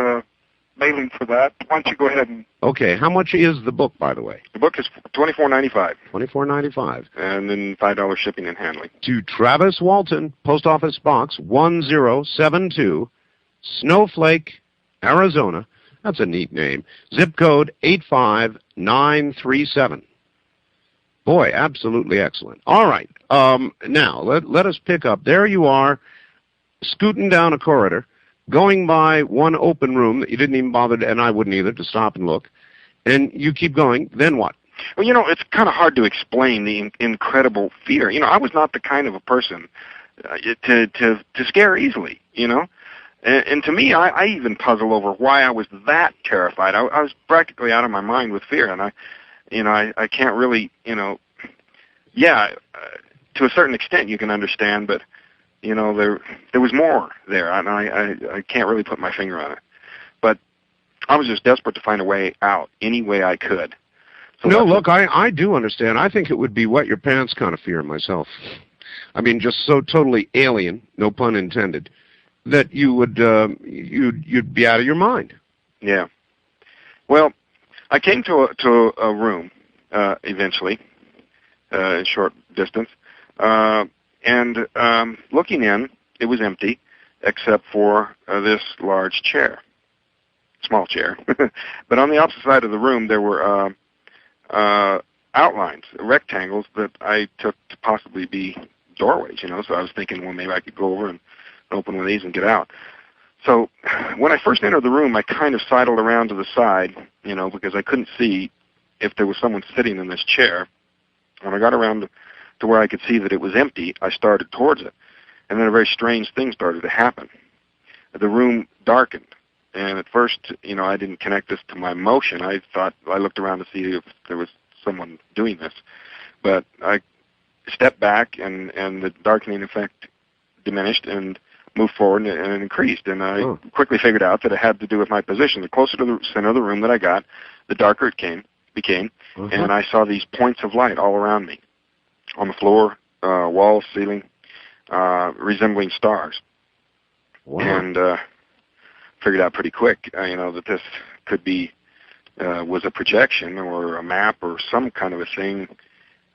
mailing for that. Why don't you go ahead and... Okay. How much is the book, by the way? The book is $24.95. $24.95. And then $5 shipping and handling. To Travis Walton, Post Office Box 1072, Snowflake, Arizona. That's a neat name. Zip code 85937. Boy, absolutely excellent. All right. Now, let us pick up. There you are, scooting down a corridor, going by one open room that you didn't even bother to, and I wouldn't either, to stop and look. And you keep going. Then what? Well, it's kind of hard to explain the incredible fear. I was not the kind of a person to scare easily, And to me, I even puzzle over why I was that terrified. I was practically out of my mind with fear, and I can't really, to a certain extent you can understand, but, there was more there, and I can't really put my finger on it. But I was just desperate to find a way out, any way I could. So no, look, I do understand. I think it would be wet your pants kind of fear myself. I mean, just so totally alien, no pun intended, that you would you'd be out of your mind. Yeah. Well, I came to a room eventually, a short distance, and looking in, it was empty except for this large chair, small chair. But on the opposite side of the room, there were outlines, rectangles that I took to possibly be doorways. So I was thinking, well, maybe I could go over and open one of these and get out. So when I first entered the room, I kind of sidled around to the side, because I couldn't see if there was someone sitting in this chair. When I got around to where I could see that it was empty, I started towards it. And then a very strange thing started to happen. The room darkened. And at first, I didn't connect this to my motion. I looked around to see if there was someone doing this. But I stepped back, and the darkening effect diminished and moved forward, and it increased. And I quickly figured out that it had to do with my position. The closer to the center of the room that I got, the darker it became, and I saw these points of light all around me, on the floor, walls, ceiling, resembling stars. Wow. And figured out pretty quick, that this could be was a projection or a map or some kind of a thing.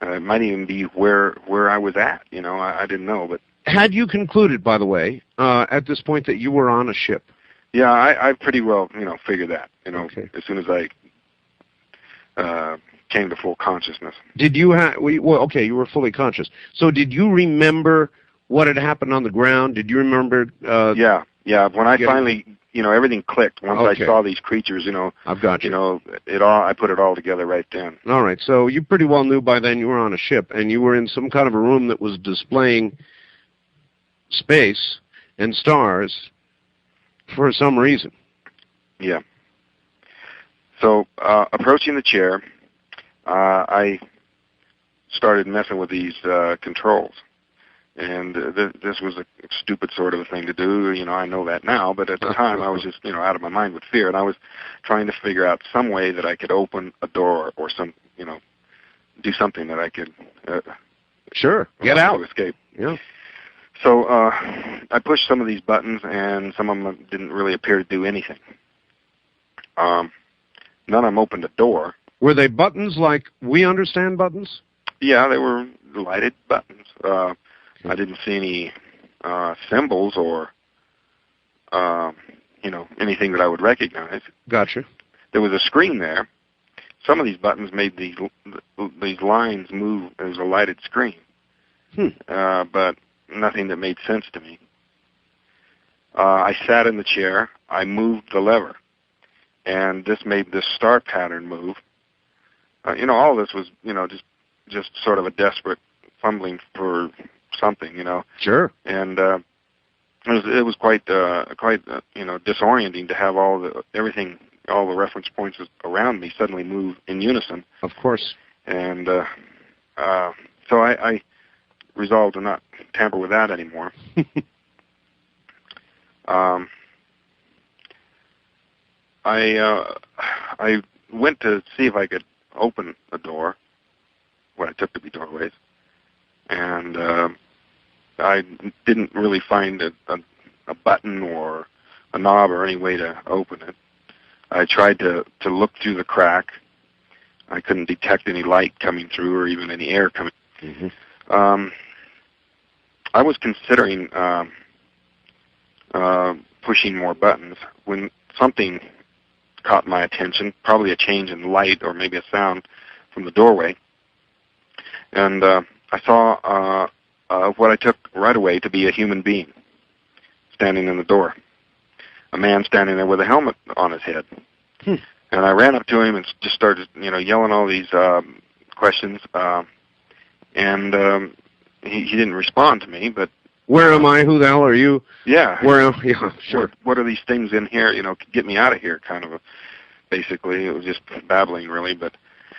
It might even be where I was at. I didn't know, but. Had you concluded, by the way, at this point that you were on a ship? Yeah, I pretty well, figured that, Okay. As soon as I came to full consciousness. Did you you were fully conscious. So did you remember what had happened on the ground? Did you remember? Yeah. When I finally, everything clicked. Once I saw these creatures, I've got you. I put it all together right then. All right. So you pretty well knew by then you were on a ship, and you were in some kind of a room that was displaying space and stars for some reason. Yeah. So approaching the chair, I started messing with these controls. And this was a stupid sort of a thing to do. I know that now, but at the time I was just, out of my mind with fear. And I was trying to figure out some way that I could open a door or do something that I could sure, get out, to escape. Yeah. So I pushed some of these buttons, and some of them didn't really appear to do anything. None of them opened a door. Were they buttons like we understand buttons? Yeah, they were lighted buttons. I didn't see any symbols or, anything that I would recognize. Gotcha. There was a screen there. Some of these buttons made these lines move. It was a lighted screen, but nothing that made sense to me. I sat in the chair. I moved the lever, and this made this star pattern move. All of this was, just sort of a desperate fumbling for something, Sure. And it was quite disorienting to have all the reference points around me suddenly move in unison. Of course. And so I resolved to not tamper with that anymore. I went to see if I could open a door, what I took to be doorways, and I didn't really find a button or a knob or any way to open it. I tried to look through the crack. I couldn't detect any light coming through or even any air coming. Mm-hmm. I was considering pushing more buttons when something caught my attention, probably a change in light or maybe a sound from the doorway. And I saw what I took right away to be a human being standing in the door, a man standing there with a helmet on his head. And I ran up to him and just started, yelling all these questions. And he didn't respond to me, but... Where am I? Who the hell are you? Yeah. Yeah, sure. What are these things in here? Get me out of here, kind of. Basically, it was just babbling, really. But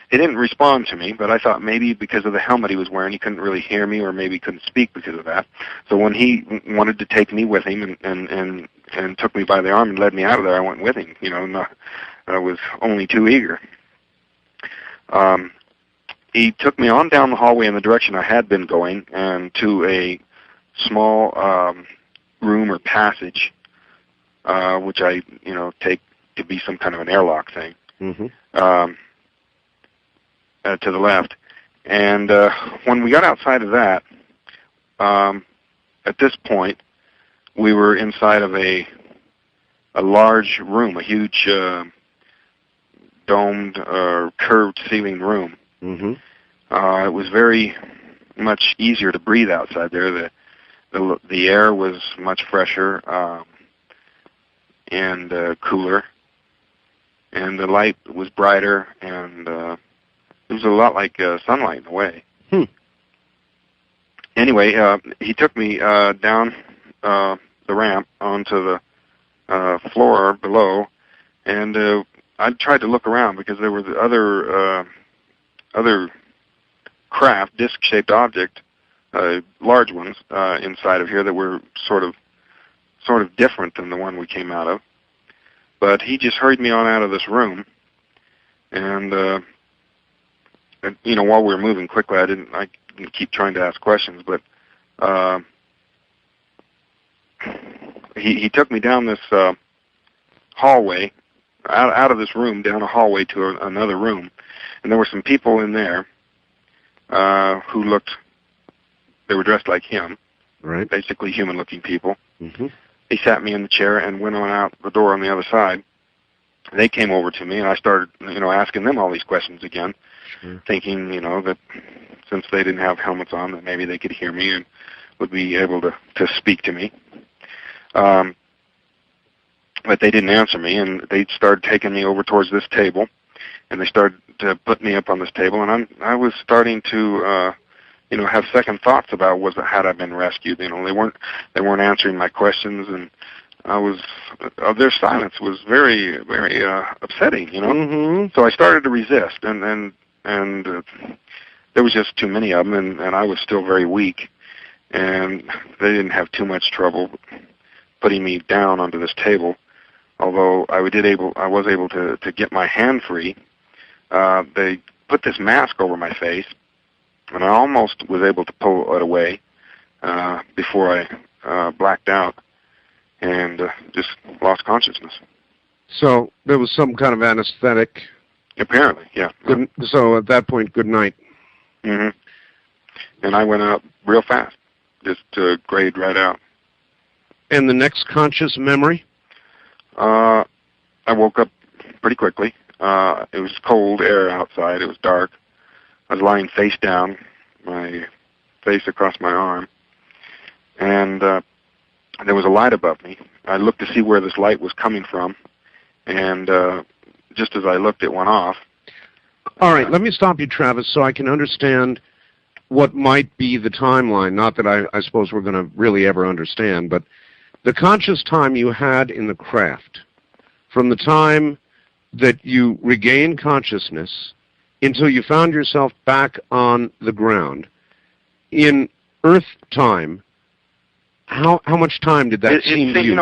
he didn't respond to me. But I thought maybe because of the helmet he was wearing, he couldn't really hear me, or maybe he couldn't speak because of that. So when he wanted to take me with him and took me by the arm and led me out of there, I went with him. I was only too eager. He took me on down the hallway in the direction I had been going, and to a small room or passage, which I, take to be some kind of an airlock thing, to the left. And when we got outside of that, at this point, we were inside of a large room, a huge domed or curved ceiling room. Mm-hmm. It was very much easier to breathe outside there. The air was much fresher and cooler, and the light was brighter, and it was a lot like sunlight in a way. Anyway, he took me down the ramp onto the floor below, and I tried to look around because there were the other craft, disc-shaped object, large ones inside of here that were sort of different than the one we came out of. But he just hurried me on out of this room, and while we were moving quickly, I didn't keep trying to ask questions, but he took me down this hallway, out of this room, down a hallway to another room, and there were some people in there who they were dressed like him, right? Basically human-looking people. Mm-hmm. He sat me in the chair and went on out the door on the other side. They came over to me, and I started, asking them all these questions again, thinking, that since they didn't have helmets on, that maybe they could hear me and would be able to speak to me. But they didn't answer me, and they started taking me over towards this table, and they started to put me up on this table, and I was starting to, have second thoughts about had I been rescued. They weren't answering my questions, and their silence was very, very upsetting. Mm-hmm. So I started to resist, and and there was just too many of them, and I was still very weak, and they didn't have too much trouble putting me down onto this table. Although I was able to get my hand free. They put this mask over my face, and I almost was able to pull it away before I blacked out and just lost consciousness. So there was some kind of anesthetic? Apparently, yeah. So at that point, good night. Mm-hmm. And I went out real fast, just to grade right out. And the next conscious memory? I woke up pretty quickly. It was cold air outside. It was dark. I was lying face down, my face across my arm. And there was a light above me. I looked to see where this light was coming from. And just as I looked, it went off. All right, let me stop you, Travis, so I can understand what might be the timeline. Not that I suppose we're going to really ever understand, but the conscious time you had in the craft, from the time that you regained consciousness until you found yourself back on the ground, in Earth time, how much time did that seem to you?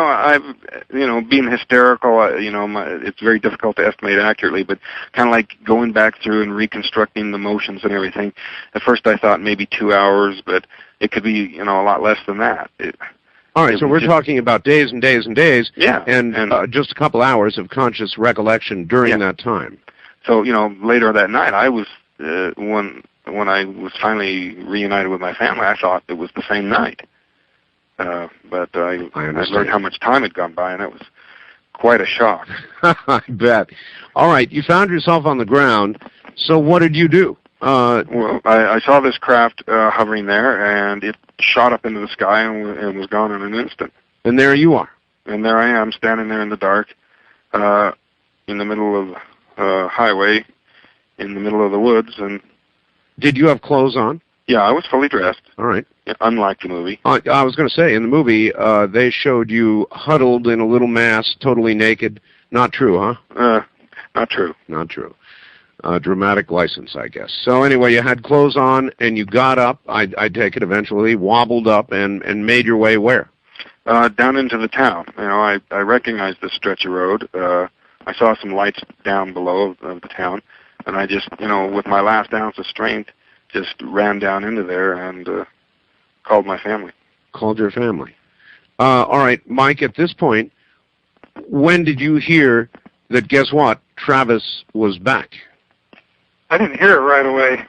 Being hysterical, it's very difficult to estimate accurately, but kind of like going back through and reconstructing the motions and everything. At first I thought maybe 2 hours, but it could be, a lot less than that. All right, so we're talking about days and days and days, yeah, and just a couple hours of conscious recollection during that time. So, later that night, I was, when I was finally reunited with my family, I thought it was the same night. But I learned how much time had gone by, and it was quite a shock. I bet. All right, you found yourself on the ground, so what did you do? Well, I saw this craft hovering there, and it shot up into the sky and was gone in an instant. And there you are. And there I am, standing there in the dark, in the middle of the highway, in the middle of the woods. And did you have clothes on? Yeah, I was fully dressed. All right. Unlike the movie. I was going to say, in the movie, they showed you huddled in a little mass, totally naked. Not true, huh? Not true. Not true. Dramatic license, I guess. So anyway, you had clothes on, and you got up, I take it eventually, wobbled up, and made your way where? Down into the town. I recognized this stretch of road. I saw some lights down below of the town, and I just, with my last ounce of strength, just ran down into there and called my family. Called your family. All right, Mike, at this point, when did you hear that, guess what, Travis was back? I didn't hear it right away.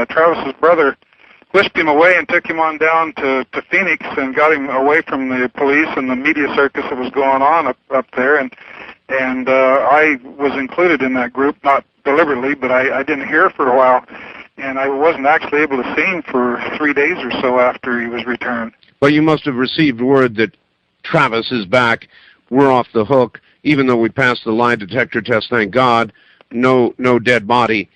Travis's brother whisked him away and took him on down to Phoenix and got him away from the police and the media circus that was going on up there. And I was included in that group, not deliberately, but I didn't hear for a while. And I wasn't actually able to see him for 3 days or so after he was returned. But you must have received word that Travis is back. We're off the hook. Even though we passed the lie detector test, thank God, no dead body.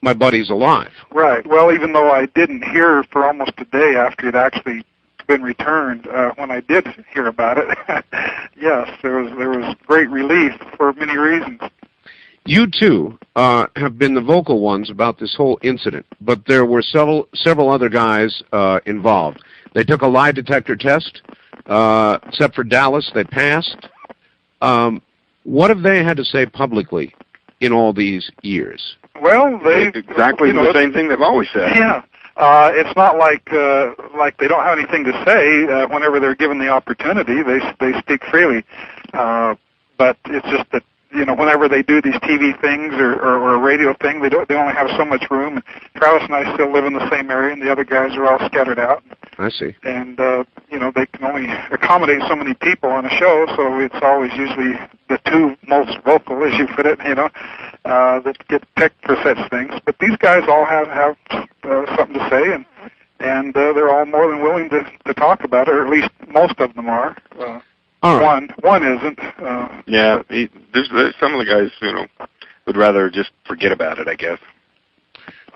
My buddy's alive. Right. Well, even though I didn't hear for almost a day after it actually been returned, when I did hear about it, yes, there was great relief for many reasons. You two have been the vocal ones about this whole incident, but there were several other guys involved. They took a lie detector test. Except for Dallas, they passed. What have they had to say publicly in all these years? Well, exactly the same thing they've always said. Yeah. It's not like they don't have anything to say. Whenever they're given the opportunity, they speak freely. But it's just that, whenever they do these TV things or a radio thing, they only have so much room. And Travis and I still live in the same area, and the other guys are all scattered out. I see. And they can only accommodate so many people on a show, so it's always usually the two most vocal, as you put it, that get picked for such things. But these guys all have something to say, and they're all more than willing to talk about it, or at least most of them are. All right. One isn't. Yeah, there's some of the guys, would rather just forget about it, I guess.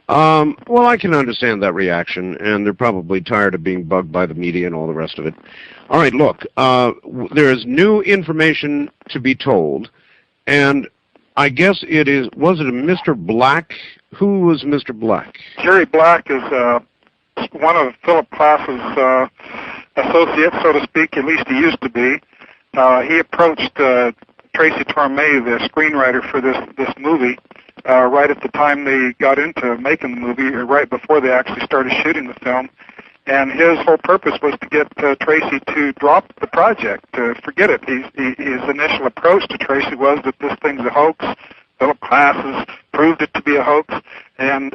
Well, I can understand that reaction, and they're probably tired of being bugged by the media and all the rest of it. All right, look, there is new information to be told, and I guess it is, was it a Mr. Black? Who was Mr. Black? Jerry Black is one of Philip Klass's associates, so to speak. At least he used to be. He approached Tracy Torme, the screenwriter for this movie, right at the time they got into making the movie, or right before they actually started shooting the film. And his whole purpose was to get Tracy to drop the project, to forget it. His initial approach to Tracy was that this thing's a hoax. Philip Klass has proved it to be a hoax, and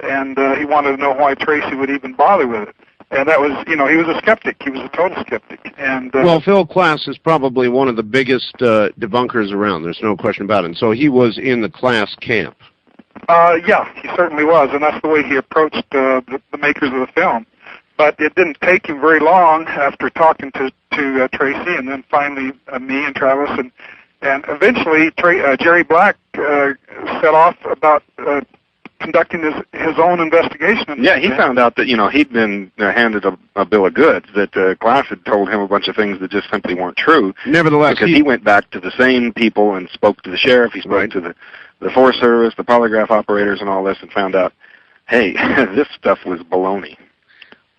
he wanted to know why Tracy would even bother with it. And that was, he was a skeptic. He was a total skeptic. And well, Phil Klass is probably one of the biggest debunkers around. There's no question about it. And so he was in the Klass camp. Yeah, he certainly was, and that's the way he approached the makers of the film. But it didn't take him very long after talking to Tracy, and then finally me and Travis, and eventually Jerry Black set off about conducting his own investigation. Yeah, he found out that he'd been handed a bill of goods, that Klass had told him a bunch of things that just simply weren't true. Nevertheless, because he went back to the same people and spoke to the sheriff. He spoke to the Forest Service, the polygraph operators, and all this, and found out, hey, this stuff was baloney.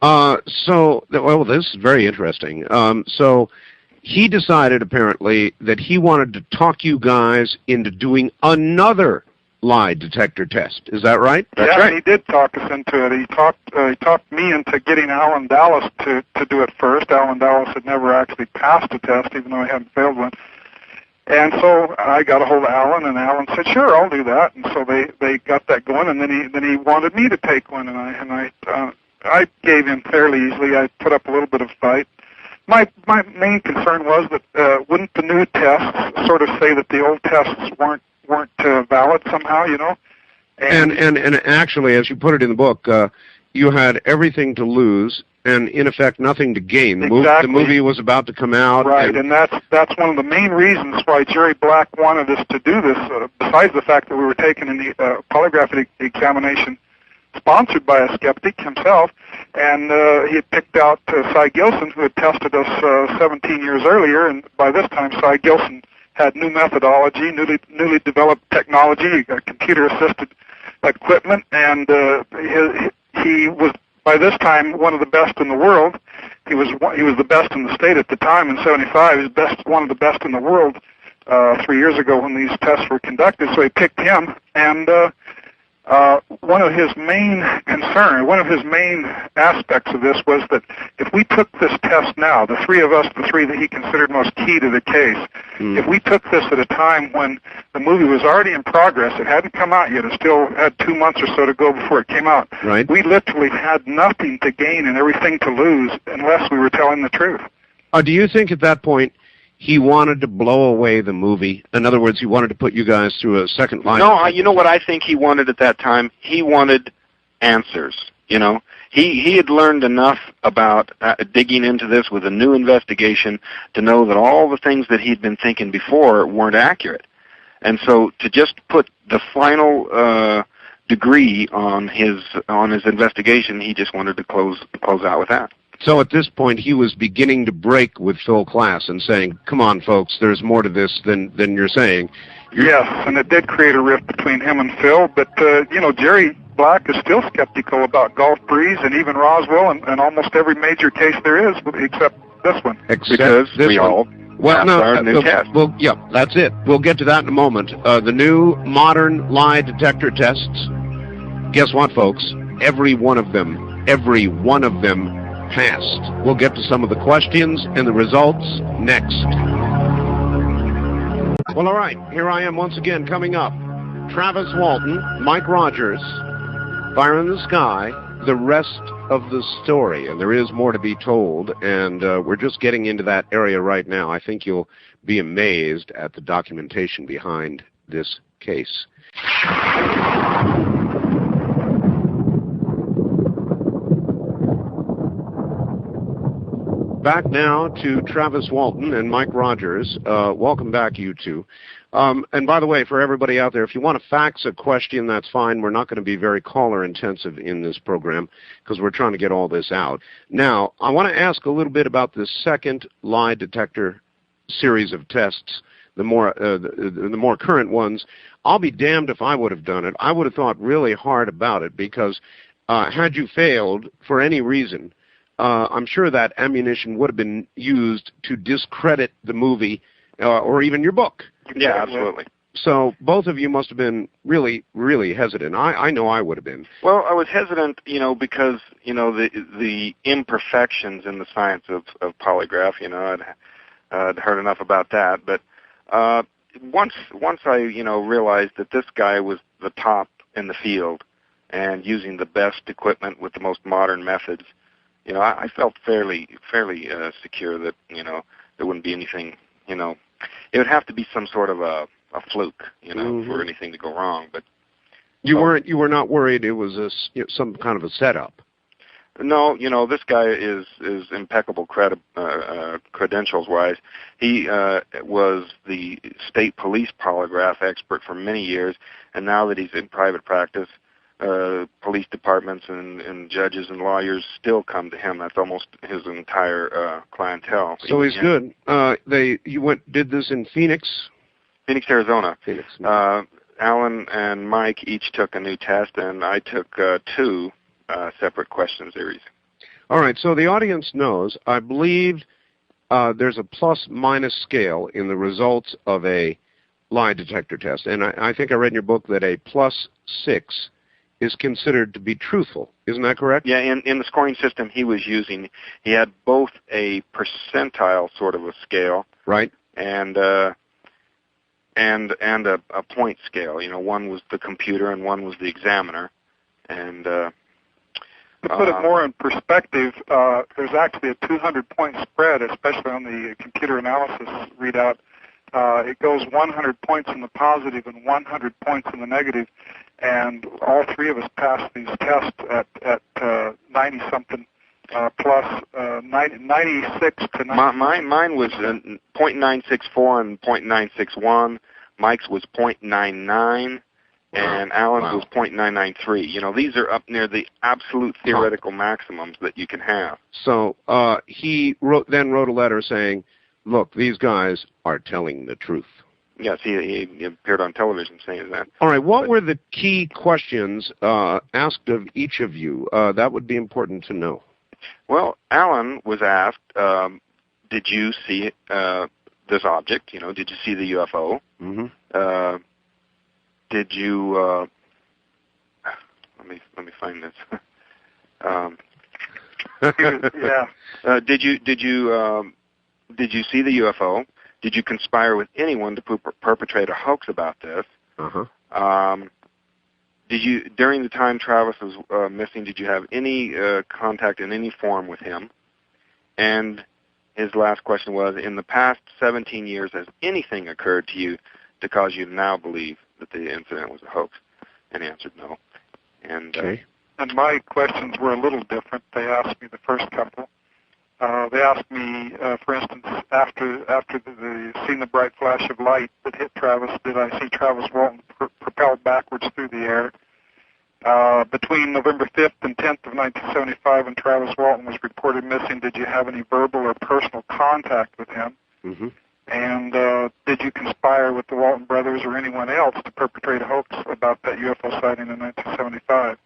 Well, this is very interesting. So he decided, apparently, that he wanted to talk you guys into doing another lie detector test. Is that right? That's yeah, right. He did talk us into it. He talked me into getting Alan Dallas to do it first. Alan Dallas had never actually passed a test, even though he hadn't failed one. And so I got a hold of Alan, and Alan said, "Sure, I'll do that." And so they got that going, and then he wanted me to take one, and I gave in fairly easily. I put up a little bit of fight. My main concern was that wouldn't the new tests sort of say that the old tests weren't valid somehow, And actually, as you put it in the book, you had everything to lose and, in effect, nothing to gain. Exactly. The movie was about to come out. Right, and that's one of the main reasons why Jerry Black wanted us to do this, besides the fact that we were taking an polygraph examination sponsored by a skeptic himself, and he had picked out Cy Gilson, who had tested us 17 years earlier, and by this time Cy Gilson had new methodology, newly developed technology, computer-assisted equipment, and he was by this time one of the best in the world. He was the best in the state at the time in '75. He was one of the best in the world 3 years ago when these tests were conducted. So he picked him, and one of his main aspects of this was that if we took this test now, the three that he considered most key to the case, if we took this at a time when the movie was already in progress, it hadn't come out yet, it still had 2 months or so to go before it came out, right. We literally had nothing to gain and everything to lose unless we were telling the truth. Do you think at that point he wanted to blow away the movie? In other words, he wanted to put you guys through a second line? No, you know what I think he wanted at that time? He wanted answers, He had learned enough about digging into this with a new investigation to know that all the things that he'd been thinking before weren't accurate. And so to just put the final degree on his investigation, he just wanted to close out with that. So at this point, he was beginning to break with Phil Klass and saying, "Come on, folks, there's more to this than you're saying." Yes, and it did create a rift between him and Phil. But Jerry Black is still skeptical about Gulf Breeze and even Roswell and almost every major case there is, except this one. Because we all passed our new test. Well, yeah, that's it. We'll get to that in a moment. The new modern lie detector tests. Guess what, folks? Every one of them passed. We'll get to some of the questions and the results next. Well, all right. Here I am once again coming up. Travis Walton, Mike Rogers, Fire in the Sky, the rest of the story. And there is more to be told, and we're just getting into that area right now. I think you'll be amazed at the documentation behind this case. Back now to Travis Walton and Mike Rogers. Welcome back, you two. And by the way, for everybody out there, if you want to fax a question, that's fine. We're not going to be very caller-intensive in this program because we're trying to get all this out. Now, I want to ask a little bit about the second lie detector series of tests the more current ones. I'll be damned if I would have done it. I would have thought really hard about it, because had you failed for any reason, I'm sure that ammunition would have been used to discredit the movie or even your book. Yeah, absolutely. So both of you must have been really, really hesitant. I know I would have been. Well, I was hesitant, because, the imperfections in the science of polygraph, I'd heard enough about that. But once I, realized that this guy was the top in the field and using the best equipment with the most modern methods, I felt fairly secure that, there wouldn't be anything, it would have to be some sort of a fluke, for anything to go wrong. But you were not worried it was some kind of a setup. No, this guy is impeccable credentials wise. He was the state police polygraph expert for many years, and now that he's in private practice, police departments and judges and lawyers still come to him. That's almost his entire clientele. So he's good. You did this in Phoenix, Arizona. Phoenix. Alan and Mike each took a new test, and I took 2 separate question series. All right. So the audience knows. I believe there's a plus-minus scale in the results of a lie detector test, and I think I read in your book that a +6 is considered to be truthful. Isn't that correct? Yeah, in the scoring system he was using, he had both a percentile sort of a scale, right, and a point scale. One was the computer and one was the examiner. And to put it more in perspective, there's actually a 200-point spread, especially on the computer analysis readout. It goes 100 points in the positive and 100 points in the negative. And all 3 of us passed these tests at 90-something, plus 96 to 90. Mine was .964 and .961. Mike's was .99, and Alan's was .993. These are up near the absolute theoretical maximums that you can have. So he then wrote a letter saying, look, these guys are telling the truth. Yes, he appeared on television saying that. All right, what were the key questions asked of each of you? That would be important to know. Well, Alan was asked, did you see this object? Did you see the UFO? Mm-hmm. Did you? Let me find this. Yeah. Did you see the UFO? Did you conspire with anyone to perpetrate a hoax about this? Uh-huh. Did you, during the time Travis was missing, did you have any contact in any form with him? And his last question was, in the past 17 years, has anything occurred to you to cause you to now believe that the incident was a hoax? And he answered no. And and my questions were a little different. They asked me the first couple. They asked me, for instance, after seeing the bright flash of light that hit Travis, did I see Travis Walton propelled backwards through the air? Between November 5th and 10th of 1975, when Travis Walton was reported missing, did you have any verbal or personal contact with him? Mm-hmm. And did you conspire with the Walton brothers or anyone else to perpetrate a hoax about that UFO sighting in 1975?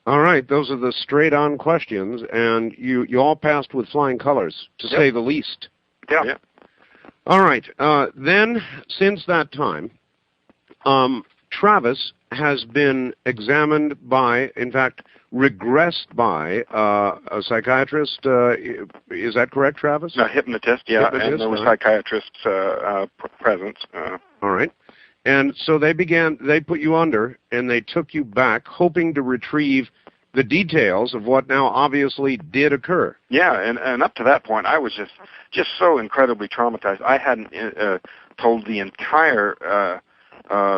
All right, those are the straight-on questions, and you all passed with flying colors, to say the least. Yeah. Yep. All right, then, since that time, Travis has been examined by, in fact, regressed by a psychiatrist. Is that correct, Travis? A hypnotist, yeah, Hypnotist, and there were psychiatrists present. All right. And so they put you under, and they took you back, hoping to retrieve the details of what now obviously did occur. Yeah, and up to that point, I was just so incredibly traumatized. I hadn't told the entire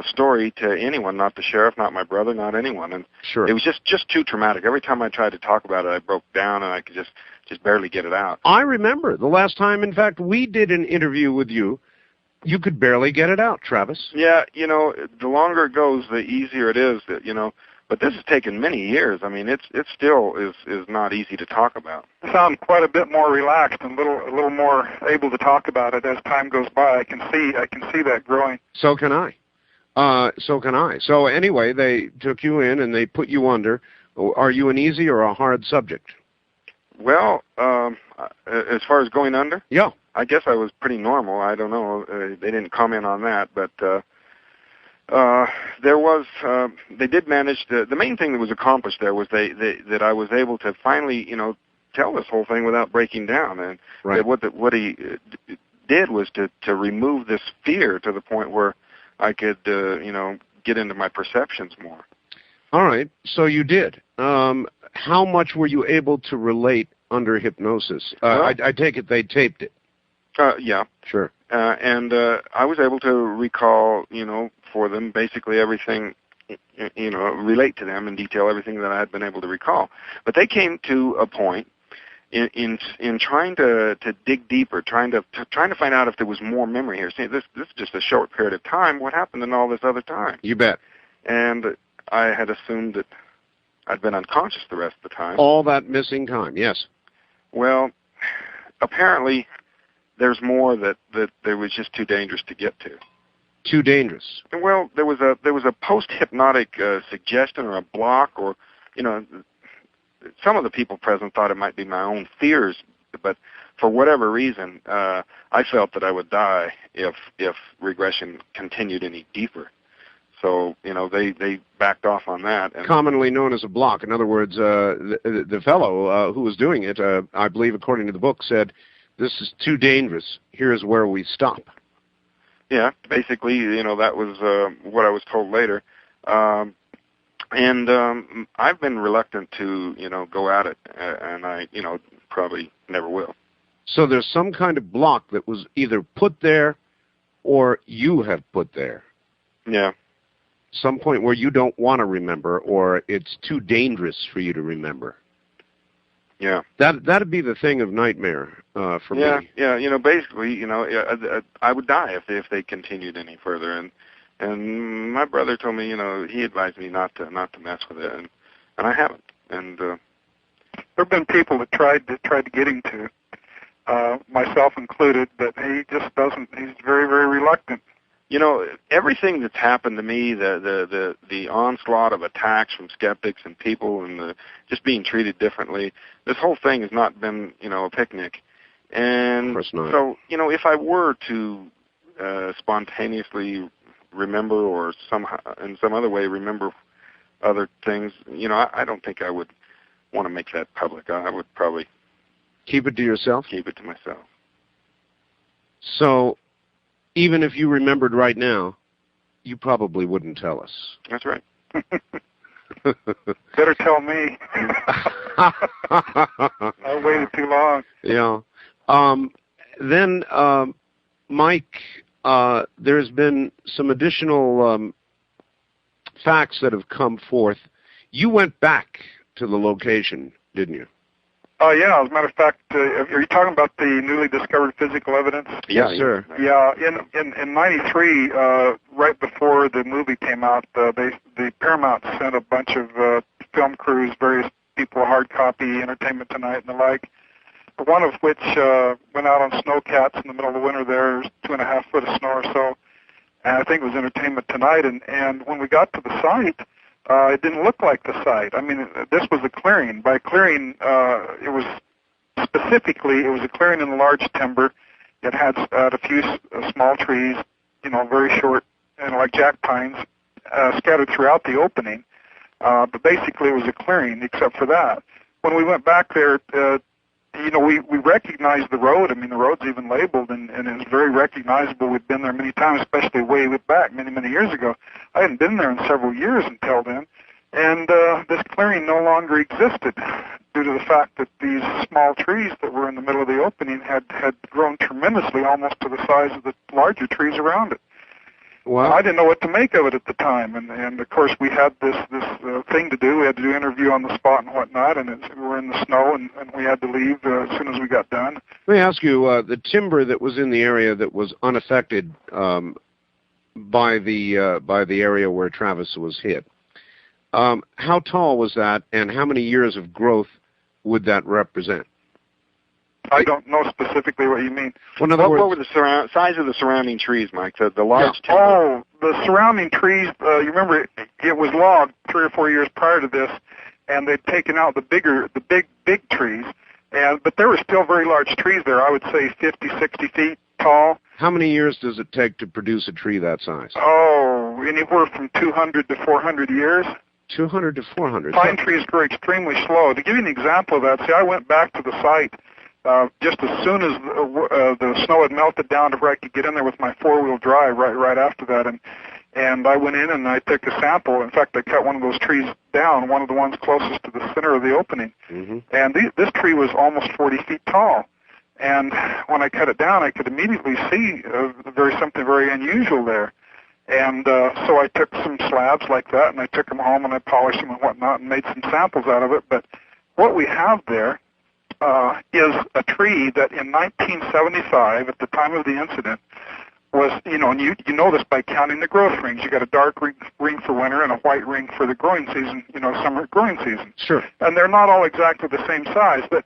story to anyone, not the sheriff, not my brother, not anyone. And sure. It was just too traumatic. Every time I tried to talk about it, I broke down, and I could just barely get it out. I remember the last time, in fact, we did an interview with you. You could barely get it out, Travis. Yeah, the longer it goes, the easier it is. That But this has taken many years. I mean, it still is not easy to talk about. You sound quite a bit more relaxed and a little more able to talk about it as time goes by. I can see that growing. So can I. So anyway, they took you in and they put you under. Are you an easy or a hard subject? Well, as far as going under? Yeah. I guess I was pretty normal. I don't know. They didn't comment on that, but there was. They did manage to. The main thing that was accomplished there was that I was able to finally, tell this whole thing without breaking down. And right. What he did was to remove this fear to the point where I could, get into my perceptions more. All right. So you did. How much were you able to relate under hypnosis? I take it they taped it. Yeah. Sure. And I was able to recall, for them basically everything, relate to them in detail everything that I had been able to recall. But they came to a point in trying to dig deeper, trying to find out if there was more memory here. See, this is just a short period of time. What happened in all this other time? You bet. And I had assumed that I'd been unconscious the rest of the time. All that missing time, yes. Well, apparently there's more that there was just too dangerous to get to. Too dangerous. Well, there was a post-hypnotic suggestion or a block, or some of the people present thought it might be my own fears, but for whatever reason, I felt that I would die if regression continued any deeper. So they backed off on that. And commonly known as a block. In other words, the fellow who was doing it, I believe, according to the book, said, "This is too dangerous. Here's where we stop." Yeah, basically, that was what I was told later. And I've been reluctant to, go at it, and I, probably never will. So there's some kind of block that was either put there or you have put there. Yeah. Some point where you don't want to remember, or it's too dangerous for you to remember. Yeah. That'd be the thing of nightmare for me. Yeah, basically, I would die if they continued any further, and my brother told me, he advised me not to mess with it, and I haven't. And there have been people that tried to get him to, myself included, but he just doesn't. He's very, very reluctant. Everything that's happened to me, the onslaught of attacks from skeptics and people, and just being treated differently, this whole thing has not been, a picnic. And of course not. So, if I were to spontaneously remember, or somehow in some other way remember other things, I don't think I would want to make that public. I would probably keep it to yourself. Keep it to myself. So, even if you remembered right now, you probably wouldn't tell us. That's right. Better tell me. I waited too long. Yeah. Then, Mike, there's been some additional facts that have come forth. You went back to the location, didn't you? Yeah, as a matter of fact, are you talking about the newly discovered physical evidence? Yes, sir. Yeah, in '93, right before the movie came out, the Paramount sent a bunch of film crews, various people, hard copy, Entertainment Tonight, and the like. One of which went out on snowcats in the middle of the winter. There's 2.5 foot of snow or so, and I think it was Entertainment Tonight. And when we got to the site, it didn't look like the site. I mean, this was a clearing. By clearing, it was specifically, it was a clearing in the large timber. It had a few small trees, very short, like jack pines, scattered throughout the opening. But basically, it was a clearing, except for that. When we went back there, we recognized the road. I mean, the road's even labeled, and it's very recognizable. We've been there many times, especially way back many, many years ago. I hadn't been there in several years until then. And this clearing no longer existed due to the fact that these small trees that were in the middle of the opening had grown tremendously, almost to the size of the larger trees around it. Well, I didn't know what to make of it at the time, and of course we had this thing to do. We had to do an interview on the spot and whatnot, and we were in the snow, and we had to leave as soon as we got done. Let me ask you, the timber that was in the area that was unaffected by the area where Travis was hit, How tall was that, and how many years of growth would that represent? I don't know specifically what you mean. Well, in other words, what were the size of the surrounding trees, Mike? The large timber? Oh, the surrounding trees, you remember it was logged 3 or 4 years prior to this, and they'd taken out the big trees, but there were still very large trees there. I would say 50, 60 feet tall. how many years does it take to produce a tree that size? Oh, anywhere from 200 to 400 years. 200 to 400. Pine trees grow extremely slow. To give you an example of that, see, I went back to the site just as soon as the snow had melted down to where I could get in there with my four-wheel drive right after that, and I went in and I took a sample. In fact, I cut one of those trees down, one of the ones closest to the center of the opening, and this tree was almost 40 feet tall. And when I cut it down, I could immediately see something very unusual there. And so I took some slabs like that, and I took them home, and I polished them and whatnot, and made some samples out of it. But what we have there is a tree that in 1975, at the time of the incident, was, and you know this by counting the growth rings. You got a dark ring for winter and a white ring for the growing season, summer growing season. Sure. And they're not all exactly the same size, but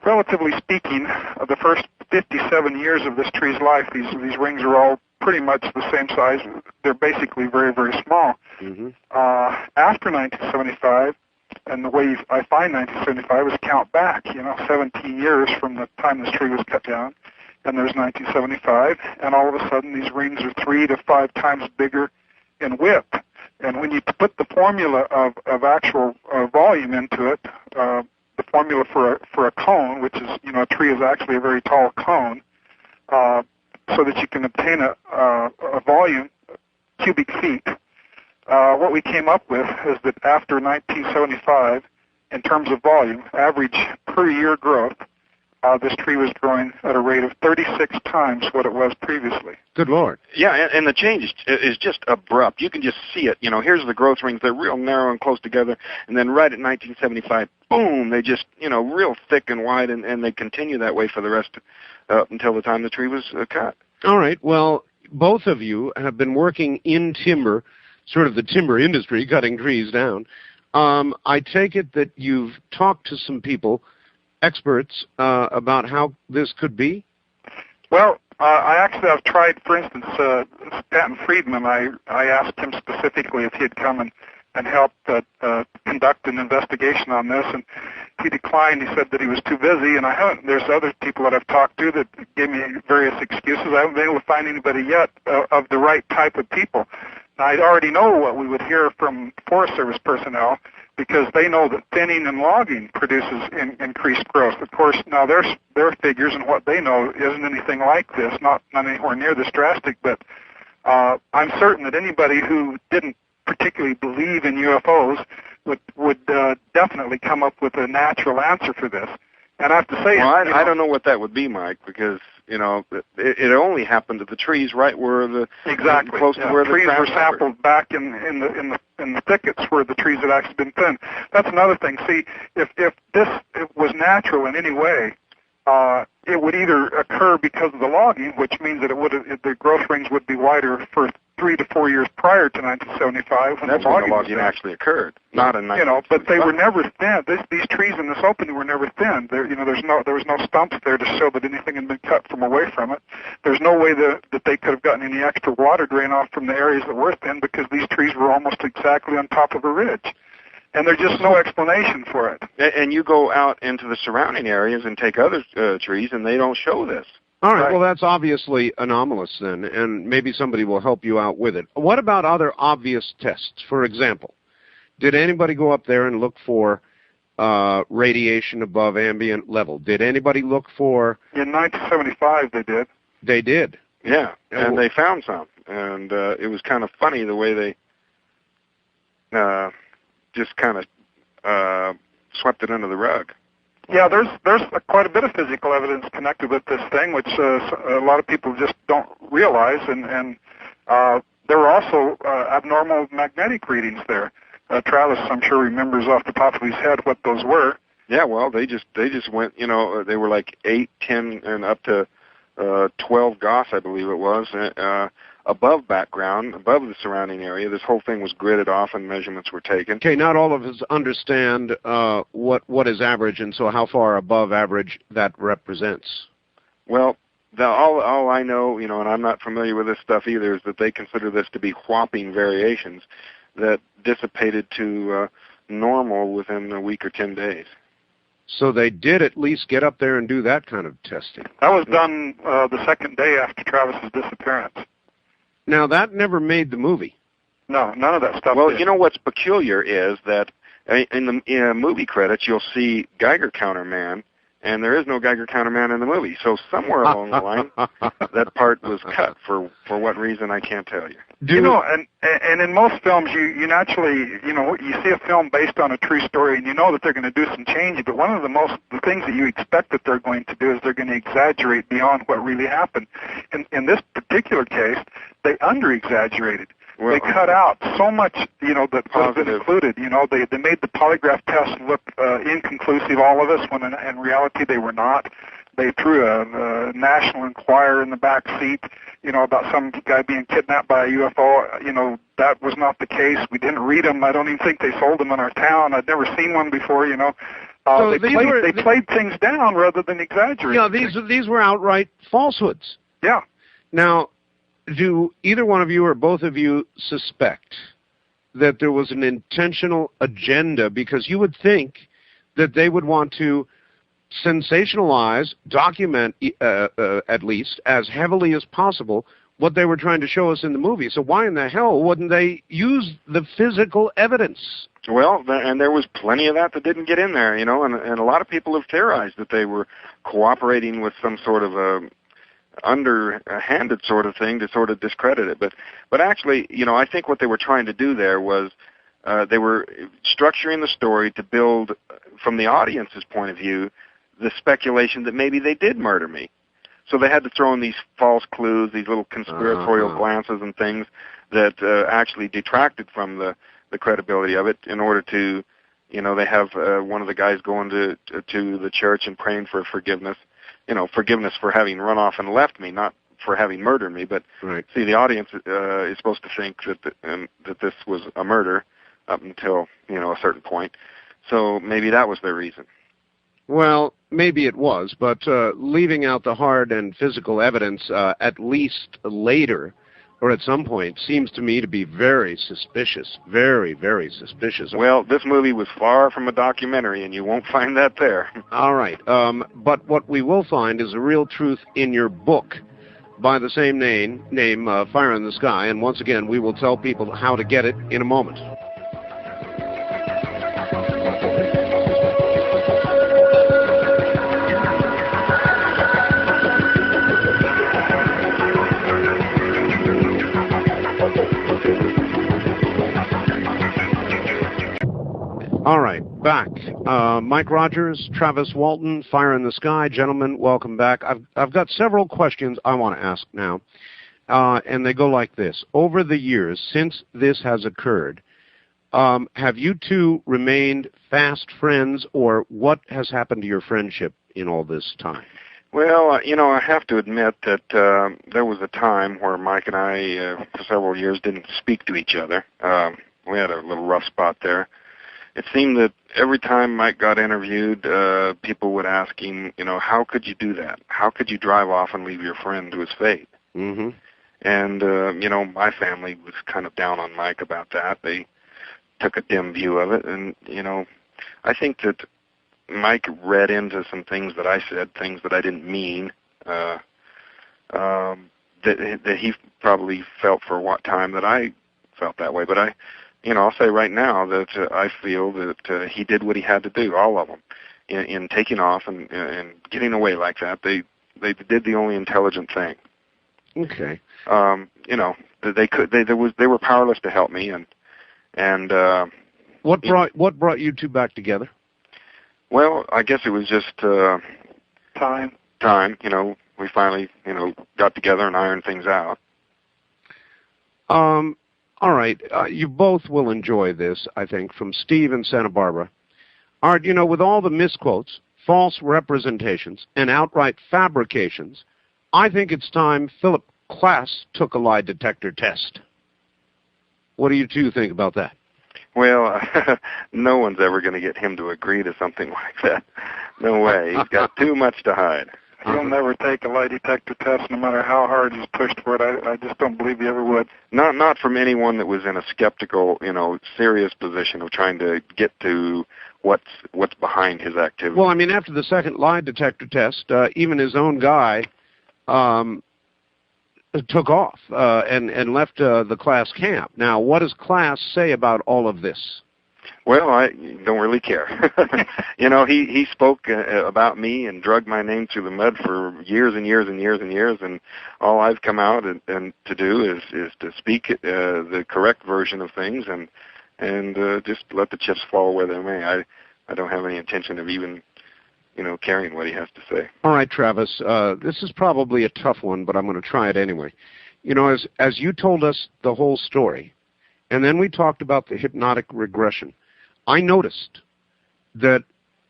relatively speaking, the first 57 years of this tree's life, these rings are all pretty much the same size. They're basically very, very small. After 1975, and the way I find 1975 is count back, 17 years from the time this tree was cut down, and there's 1975, and all of a sudden these rings are 3 to 5 times bigger in width. And when you put the formula of actual volume into it, the formula for a cone, which is, a tree is actually a very tall cone, so that you can obtain a volume, cubic feet. What we came up with is that after 1975, in terms of volume, average per year growth, this tree was growing at a rate of 36 times what it was previously. Good Lord. Yeah, and the change is just abrupt. You can just see it. Here's the growth rings. They're real narrow and close together. And then right at 1975, boom, they just, real thick and wide, and they continue that way for the rest until the time the tree was cut. All right. Well, both of you have been working in timber, sort of the timber industry, cutting trees down. I take it that you've talked to some people, experts, about how this could be? Well, I actually have tried, for instance, Patton Friedman. I asked him specifically if he'd come and help conduct an investigation on this, and he declined. He said that he was too busy, and there's other people that I've talked to that gave me various excuses. I haven't been able to find anybody yet of the right type of people. Now, I already know what we would hear from Forest Service personnel, because they know that thinning and logging produces increased growth. Of course, now their figures and what they know isn't anything like this, not anywhere near this drastic, but I'm certain that anybody who didn't particularly believe in UFOs would definitely come up with a natural answer for this. And I have to say... Well, I don't know what that would be, Mike, because, it only happened to the trees right where the... Exactly. Close to where the trees were sampled back in the thickets where the trees had actually been thinned. That's another thing. See, if this was natural in any way, it would either occur because of the logging, which means that the growth rings would be wider for 3 to 4 years prior to 1975. When that's the when the logging actually occurred, not in 1975. But they were never thinned. These trees in this opening were never thinned. There was no stumps there to show that anything had been cut from away from it. There's no way that they could have gotten any extra water drain off from the areas that were thin, because these trees were almost exactly on top of a ridge. And there's just no explanation for it. And you go out into the surrounding areas and take other trees, and they don't show this. All right, well, that's obviously anomalous then, and maybe somebody will help you out with it. What about other obvious tests? For example, did anybody go up there and look for radiation above ambient level? Did anybody look for... In 1975, they did. They did? Yeah, and they found some. And it was kind of funny the way they just kind of swept it under the rug. Yeah, there's quite a bit of physical evidence connected with this thing, which a lot of people just don't realize, and there were also abnormal magnetic readings there. Travis, I'm sure, remembers off the top of his head what those were. Yeah, well, they just went, they were like 8, 10, and up to 12 Gauss, I believe it was, above background, above the surrounding area. This whole thing was gridded off and measurements were taken. Okay, not all of us understand what is average, and so how far above average that represents. Well, all I know, and I'm not familiar with this stuff either, is that they consider this to be whopping variations that dissipated to normal within a week or 10 days. So they did at least get up there and do that kind of testing. That was done the second day after Travis's disappearance. Now, that never made the movie. No, none of that stuff Well, did. you know what's peculiar is that in the movie credits, you'll see Geiger Counter Man, and there is no Geiger Counter Man in the movie. So somewhere along the line, that part was cut for what reason, I can't tell you. And in most films, you naturally, you see a film based on a true story, and you know that they're going to do some change. But one of the things that you expect that they're going to do is they're going to exaggerate beyond what really happened. In this particular case, they under-exaggerated. Well, they cut out so much, that has been included. They made the polygraph test look inconclusive, all of us, when in reality they were not. They threw a National Enquirer in the back seat, about some guy being kidnapped by a UFO. That was not the case. We didn't read them. I don't even think they sold them in our town. I'd never seen one before, So they played things down rather than exaggerating. Yeah, these were outright falsehoods. Yeah. Now, do either one of you or both of you suspect that there was an intentional agenda? Because you would think that they would want to sensationalize, document at least as heavily as possible what they were trying to show us in the movie. So why in the hell wouldn't they use the physical evidence? Well, and there was plenty of that didn't get in there, and a lot of people have theorized that they were cooperating with some sort of a underhanded sort of thing to sort of discredit it. But actually, I think what they were trying to do there was they were structuring the story to build, from the audience's point of view, the speculation that maybe they did murder me. So they had to throw in these false clues, these little conspiratorial glances and things that actually detracted from the credibility of it in order to, they have one of the guys going to the church and praying for forgiveness. Forgiveness for having run off and left me, not for having murdered me. But right. See, the audience is supposed to think that this was a murder up until a certain point. So maybe that was their reason. Well, maybe it was, but leaving out the hard and physical evidence at least later or at some point seems to me to be very suspicious, very, very suspicious. Well, this movie was far from a documentary, and you won't find that there. All right, but what we will find is a real truth in your book by the same name, Fire in the Sky, and once again, we will tell people how to get it in a moment. All right, back. Mike Rogers, Travis Walton, Fire in the Sky. Gentlemen, welcome back. I've got several questions I want to ask now, and they go like this. Over the years, since this has occurred, have you two remained fast friends, or what has happened to your friendship in all this time? Well, I have to admit that there was a time where Mike and I, for several years, didn't speak to each other. We had a little rough spot there. It seemed that every time Mike got interviewed, people would ask him, how could you do that? How could you drive off and leave your friend to his fate? Mm-hmm. And, my family was kind of down on Mike about that. They took a dim view of it. And, I think that Mike read into some things that I said, things that I didn't mean, that he probably felt for what time that I felt that way. But I'll say right now that I feel that he did what he had to do, all of them, in taking off and getting away like that. They did the only intelligent thing. Okay. They were powerless to help me, and what brought you two back together? Well, I guess it was just time. We finally got together and ironed things out. All right, you both will enjoy this, I think, from Steve in Santa Barbara. Art, with all the misquotes, false representations, and outright fabrications, I think it's time Philip class took a lie detector test. What do you two think about that? Well, no one's ever going to get him to agree to something like that. No way. He's got too much to hide. He'll never take a lie detector test, no matter how hard he's pushed for it. I just don't believe he ever would. Not from anyone that was in a skeptical, serious position of trying to get to what's behind his activity. Well, I mean, after the second lie detector test, even his own guy took off and left the class camp. Now, what does class say about all of this? Well, I don't really care. He spoke about me and dragged my name through the mud for years and years and years and years, and all I've come out and to do is to speak the correct version of things and just let the chips fall where they may. I don't have any intention of even caring what he has to say. All right, Travis, this is probably a tough one, but I'm going to try it anyway. As you told us the whole story, and then we talked about the hypnotic regression, I noticed that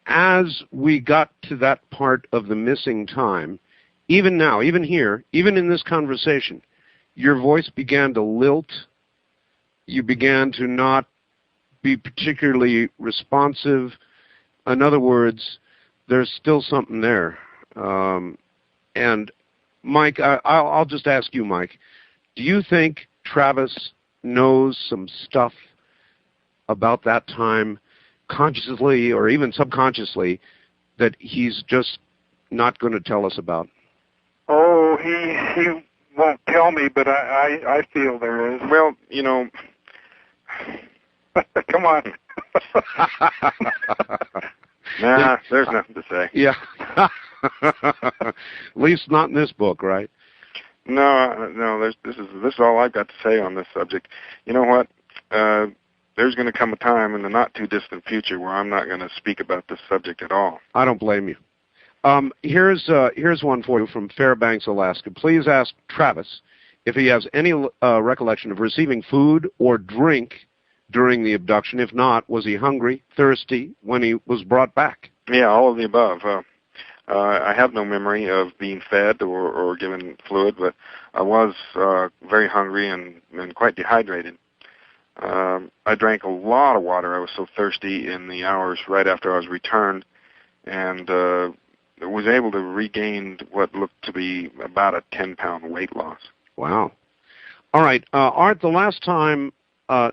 as we got to that part of the missing time, even now, even here, even in this conversation, your voice began to lilt. You began to not be particularly responsive. In other words, there's still something there. And Mike, I'll just ask you, Mike, do you think Travis knows some stuff about that time, consciously or even subconsciously, that he's just not going to tell us about? Oh, he won't tell me, but I feel there is. Well, Come on. Nah, there's nothing to say. Yeah. At least not in this book, right? No. This is all I've got to say on this subject. You know what? There's going to come a time in the not too distant future where I'm not going to speak about this subject at all. I don't blame you. Here's one for you from Fairbanks, Alaska. Please ask Travis if he has any recollection of receiving food or drink during the abduction. If not, was he hungry, thirsty when he was brought back? Yeah, all of the above. I have no memory of being fed or given fluid, but I was very hungry and quite dehydrated. I drank a lot of water. I was so thirsty in the hours right after I was returned, and was able to regain what looked to be about a 10-pound weight loss. Wow. All right. Art, the last time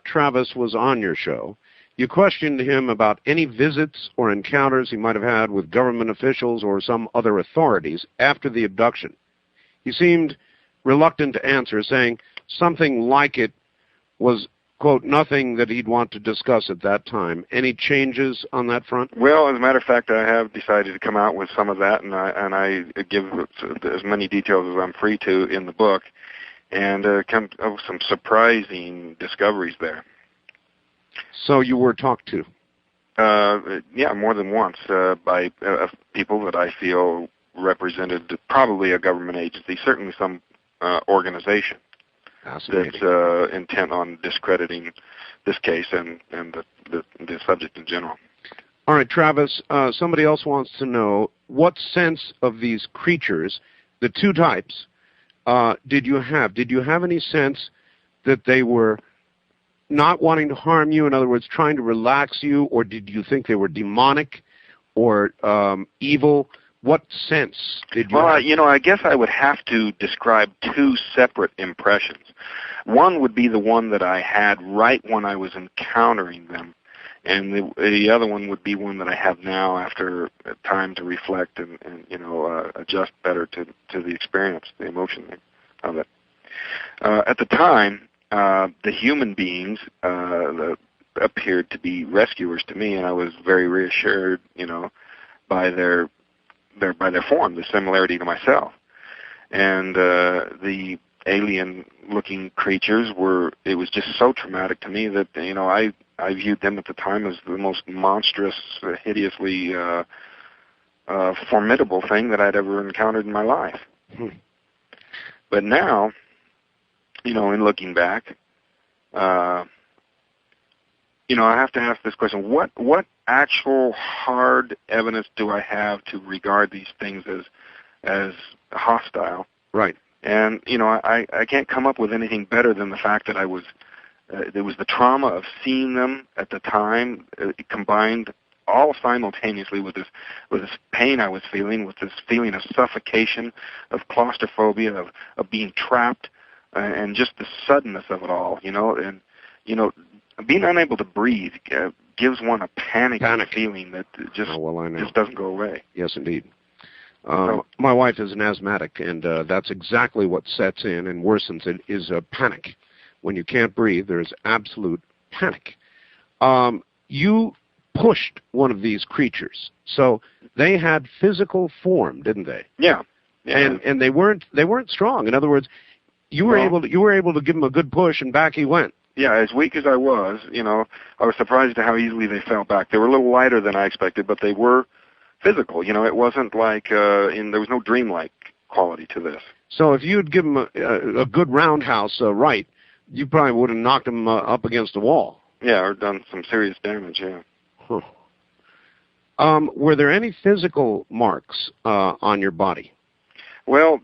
Travis was on your show, you questioned him about any visits or encounters he might have had with government officials or some other authorities after the abduction. He seemed reluctant to answer, saying something like it was, quote, nothing that he'd want to discuss at that time. Any changes on that front? Well, as a matter of fact, I have decided to come out with some of that, and I give as many details as I'm free to in the book, and come up with some surprising discoveries there. So you were talked to? Yeah, more than once by people that I feel represented probably a government agency, certainly some organization that's intent on discrediting this case and the subject in general. All right, Travis, somebody else wants to know, what sense of these creatures, the two types, did you have? Did you have any sense that they were not wanting to harm you, in other words, trying to relax you, or did you think they were demonic or evil? What sense did you have? I guess I would have to describe two separate impressions. One would be the one that I had right when I was encountering them, and the other one would be one that I have now after time to reflect and adjust better to the experience, the emotion of it. At the time, the human beings appeared to be rescuers to me, and I was very reassured, by their form, the similarity to myself. And the alien-looking creatures it was just so traumatic to me that, I viewed them at the time as the most monstrous, hideously formidable thing that I'd ever encountered in my life. But now, in looking back, I have to ask this question: what actual hard evidence do I have to regard these things as hostile? Right. And, you know, I can't come up with anything better than the fact that there was the trauma of seeing them at the time, combined all simultaneously with this pain I was feeling, with this feeling of suffocation, of claustrophobia, of being trapped, and just the suddenness of it all, you know. And, you know, being unable to breathe gives one a panic feeling that just doesn't go away. Yes, indeed. My wife is an asthmatic, and that's exactly what sets in and worsens it, is a panic. When you can't breathe, there's absolute panic. You pushed one of these creatures, so they had physical form, didn't they? Yeah. And they weren't strong. In other words, you were able to give him a good push, and back he went. Yeah, as weak as I was, you know, I was surprised at how easily they fell back. They were a little lighter than I expected, but they were physical. You know, it wasn't like there was no dreamlike quality to this. So if you had given him a good roundhouse right, you probably would have knocked him up against the wall. Yeah, or done some serious damage. Yeah. Huh. Were there any physical marks on your body? Well,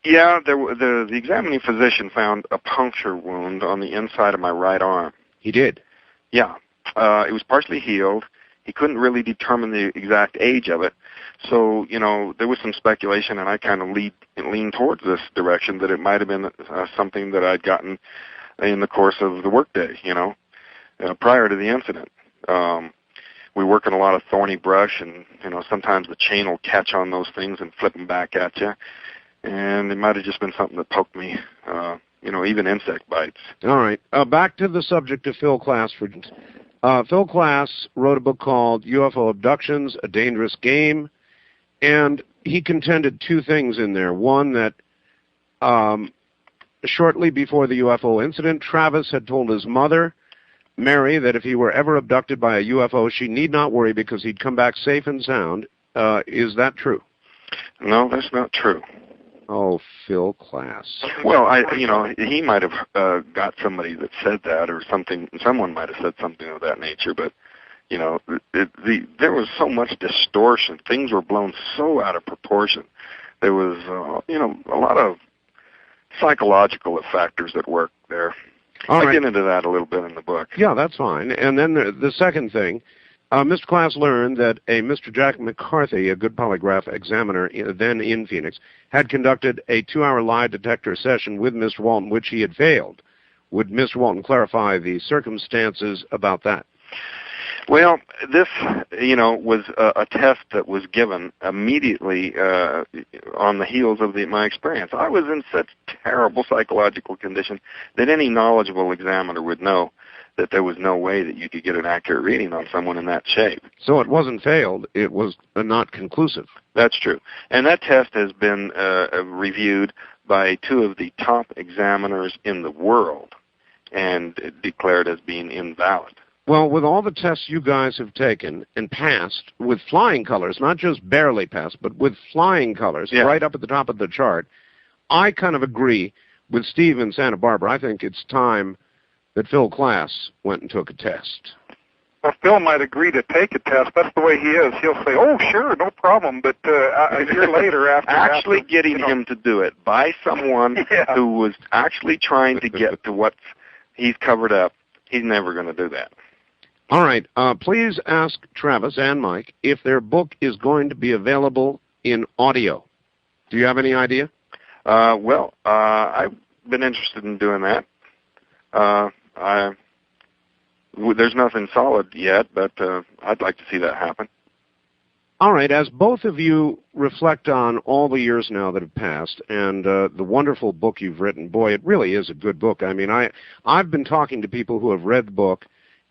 yeah, the examining physician found a puncture wound on the inside of my right arm. He did? Yeah. It was partially healed. He couldn't really determine the exact age of it. So, you know, there was some speculation, and I kind of leaned towards this direction, that it might have been something that I'd gotten in the course of the workday, you know, prior to the incident. We work in a lot of thorny brush, and, you know, sometimes the chain will catch on those things and flip them back at you. And it might have just been something that poked me, you know, even insect bites. All right. Back to the subject of Phil Klass. Phil Klass wrote a book called UFO Abductions, A Dangerous Game, and he contended two things in there. One, that shortly before the UFO incident, Travis had told his mother, Mary, that if he were ever abducted by a UFO, she need not worry because he'd come back safe and sound. Is that true? No, that's not true. Oh, Phil Klass. Well, he might have got somebody that said that, or something. Someone might have said something of that nature. But, you know, there was so much distortion. Things were blown so out of proportion. There was, you know, a lot of psychological factors at work there. I get into that a little bit in the book. Yeah, that's fine. And then the second thing, Mr. Klass learned that a Mr. Jack McCarthy, a good polygraph examiner then in Phoenix, had conducted a 2-hour lie detector session with Mr. Walton, which he had failed. Would Mr. Walton clarify the circumstances about that? Well, this, you know, was a test that was given immediately on the heels of my experience. I was in such terrible psychological condition that any knowledgeable examiner would know that there was no way that you could get an accurate reading on someone in that shape. So it wasn't failed, it was not conclusive. That's true. And that test has been reviewed by 2 of the top examiners in the world and declared as being invalid. Well, with all the tests you guys have taken and passed with flying colors, not just barely passed, but with flying colors, right up at the top of the chart, I kind of agree with Steve in Santa Barbara. I think it's time that Phil Klass went and took a test. Well, Phil might agree to take a test. That's the way he is. He'll say, oh, sure, no problem. But a year later after... getting him to do it by someone who was actually trying to get to what he's covered up, he's never going to do that. All right. Please ask Travis and Mike if their book is going to be available in audio. Do you have any idea? Well, I've been interested in doing that. There's nothing solid yet, but I'd like to see that happen. All right. As both of you reflect on all the years now that have passed and the wonderful book you've written, boy, it really is a good book. I mean, I've been talking to people who have read the book,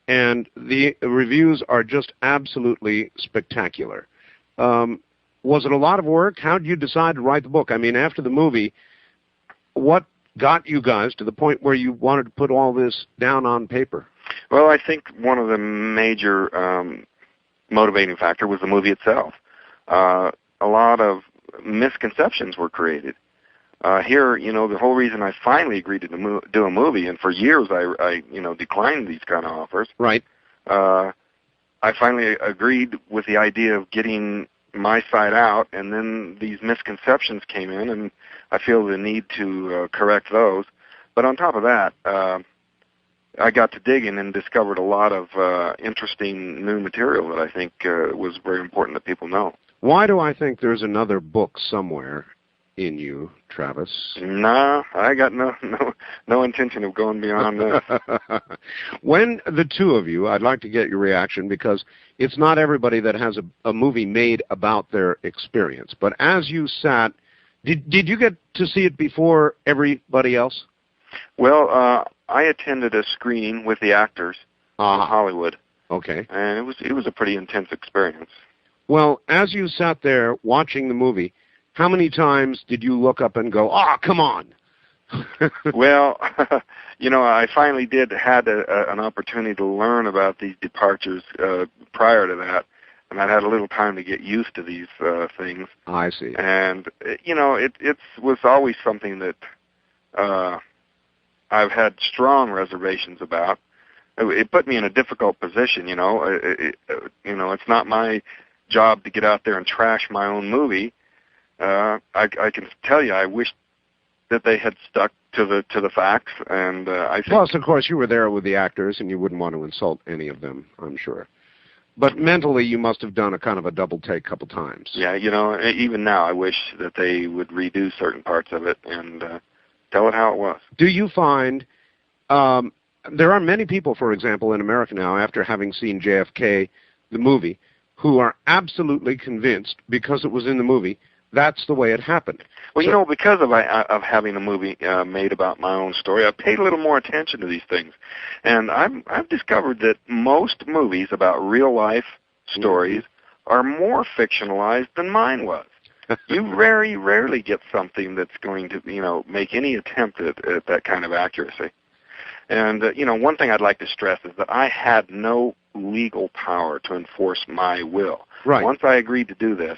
and the reviews are just absolutely spectacular. Was it a lot of work? How did you decide to write the book? I mean, after the movie, what got you guys to the point where you wanted to put all this down on paper? Well, I think one of the major motivating factor was the movie itself. A lot of misconceptions were created. Here, you know, the whole reason I finally agreed to do a movie, and for years I declined these kind of offers. Right. I finally agreed with the idea of getting my side out, and then these misconceptions came in, and I feel the need to correct those. But on top of that, I got to digging and discovered a lot of interesting new material that I think was very important that people know. Why do I think there's another book somewhere in you, Travis? Nah, I got no intention of going beyond this. When the two of you, I'd like to get your reaction, because it's not everybody that has a movie made about their experience. But as you sat, did you get to see it before everybody else? Well, I attended a screening with the actors in Hollywood. Okay. And it was a pretty intense experience. Well, as you sat there watching the movie, how many times did you look up and go, "Oh, come on"? Well, I finally had an opportunity to learn about these departures prior to that, and I had a little time to get used to these things. I see. And it was always something that I've had strong reservations about. It put me in a difficult position. It's not my job to get out there and trash my own movie. I can tell you, I wish that they had stuck to the facts, and I think. Plus, of course, you were there with the actors, and you wouldn't want to insult any of them, I'm sure. But mentally, you must have done a kind of a double take a couple times. Yeah, even now, I wish that they would redo certain parts of it and tell it how it was. Do you find there are many people, for example, in America now, after having seen JFK, the movie, who are absolutely convinced, because it was in the movie, that's the way it happened? Well, because of having a movie made about my own story, I've paid a little more attention to these things. And I've discovered that most movies about real-life stories are more fictionalized than mine was. You very rarely get something that's going to, make any attempt at that kind of accuracy. And, one thing I'd like to stress is that I had no legal power to enforce my will. Right. Once I agreed to do this,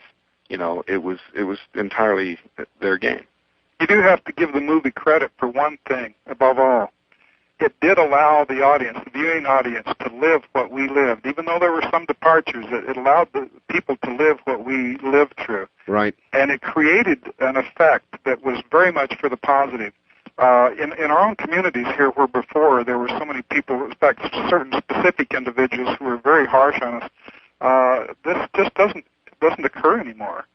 it was entirely their game. You do have to give the movie credit for one thing, above all. It did allow the audience, the viewing audience, to live what we lived. Even though there were some departures, it allowed the people to live what we lived through. Right. And it created an effect that was very much for the positive. In our own communities here, where before there were so many people, in fact, certain specific individuals who were very harsh on us, this just doesn't occur anymore.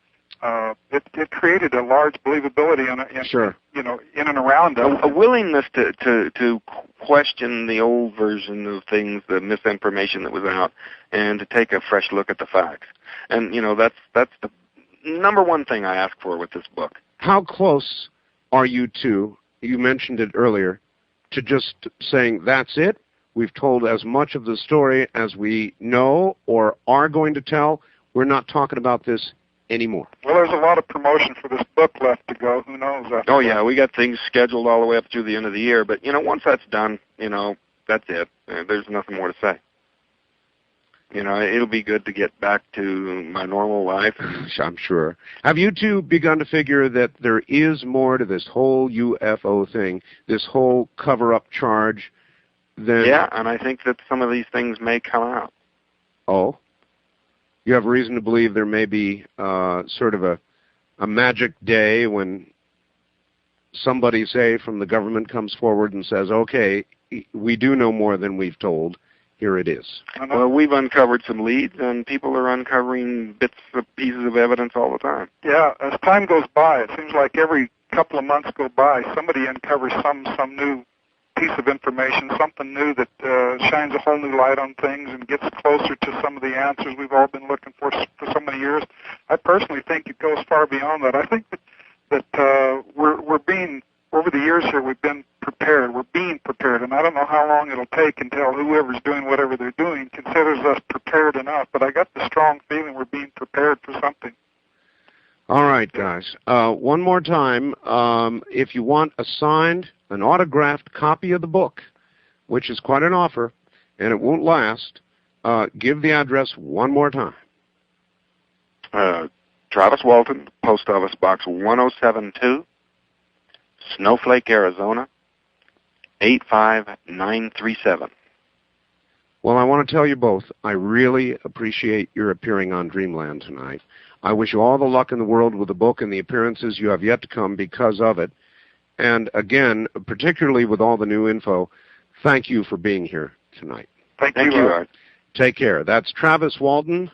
It created a large believability in and around us. A willingness to question the old version of things, the misinformation that was out, and to take a fresh look at the facts. And that's the number one thing I ask for with this book. How close are you to? You mentioned it earlier, to just saying that's it? We've told as much of the story as we know or are going to tell. We're not talking about this anymore. Well, there's a lot of promotion for this book left to go. Who knows? Oh, yeah, we got things scheduled all the way up through the end of the year. But, once that's done, that's it. There's nothing more to say. It'll be good to get back to my normal life. I'm sure. Have you two begun to figure that there is more to this whole UFO thing, this whole cover-up charge than... Yeah, and I think that some of these things may come out. Oh? You have reason to believe there may be sort of a magic day when somebody, say, from the government comes forward and says, okay, we do know more than we've told. Here it is. Well, we've uncovered some leads, and people are uncovering pieces of evidence all the time. Yeah, as time goes by, it seems like every couple of months go by, somebody uncovers some new piece of information, something new that shines a whole new light on things and gets closer to some of the answers we've all been looking for so many years. I personally think it goes far beyond that. I think that we're being, over the years here, we've been prepared. We're being prepared, and I don't know how long it'll take until whoever's doing whatever they're doing considers us prepared enough, but I got the strong feeling we're being prepared for something. All right, guys. One more time, if you want a signed, an autographed copy of the book, which is quite an offer, and it won't last, give the address one more time. Travis Walton, Post Office Box 1072, Snowflake, Arizona, 85937. Well, I want to tell you both, I really appreciate your appearing on Dreamland tonight. I wish you all the luck in the world with the book and the appearances you have yet to come because of it. And again, particularly with all the new info, thank you for being here tonight. Thank you, Art. Take care. That's Travis Walton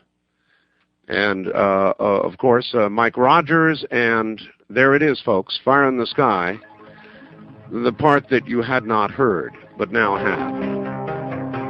and, of course, Mike Rogers. And there it is, folks, Fire in the Sky, the part that you had not heard but now have.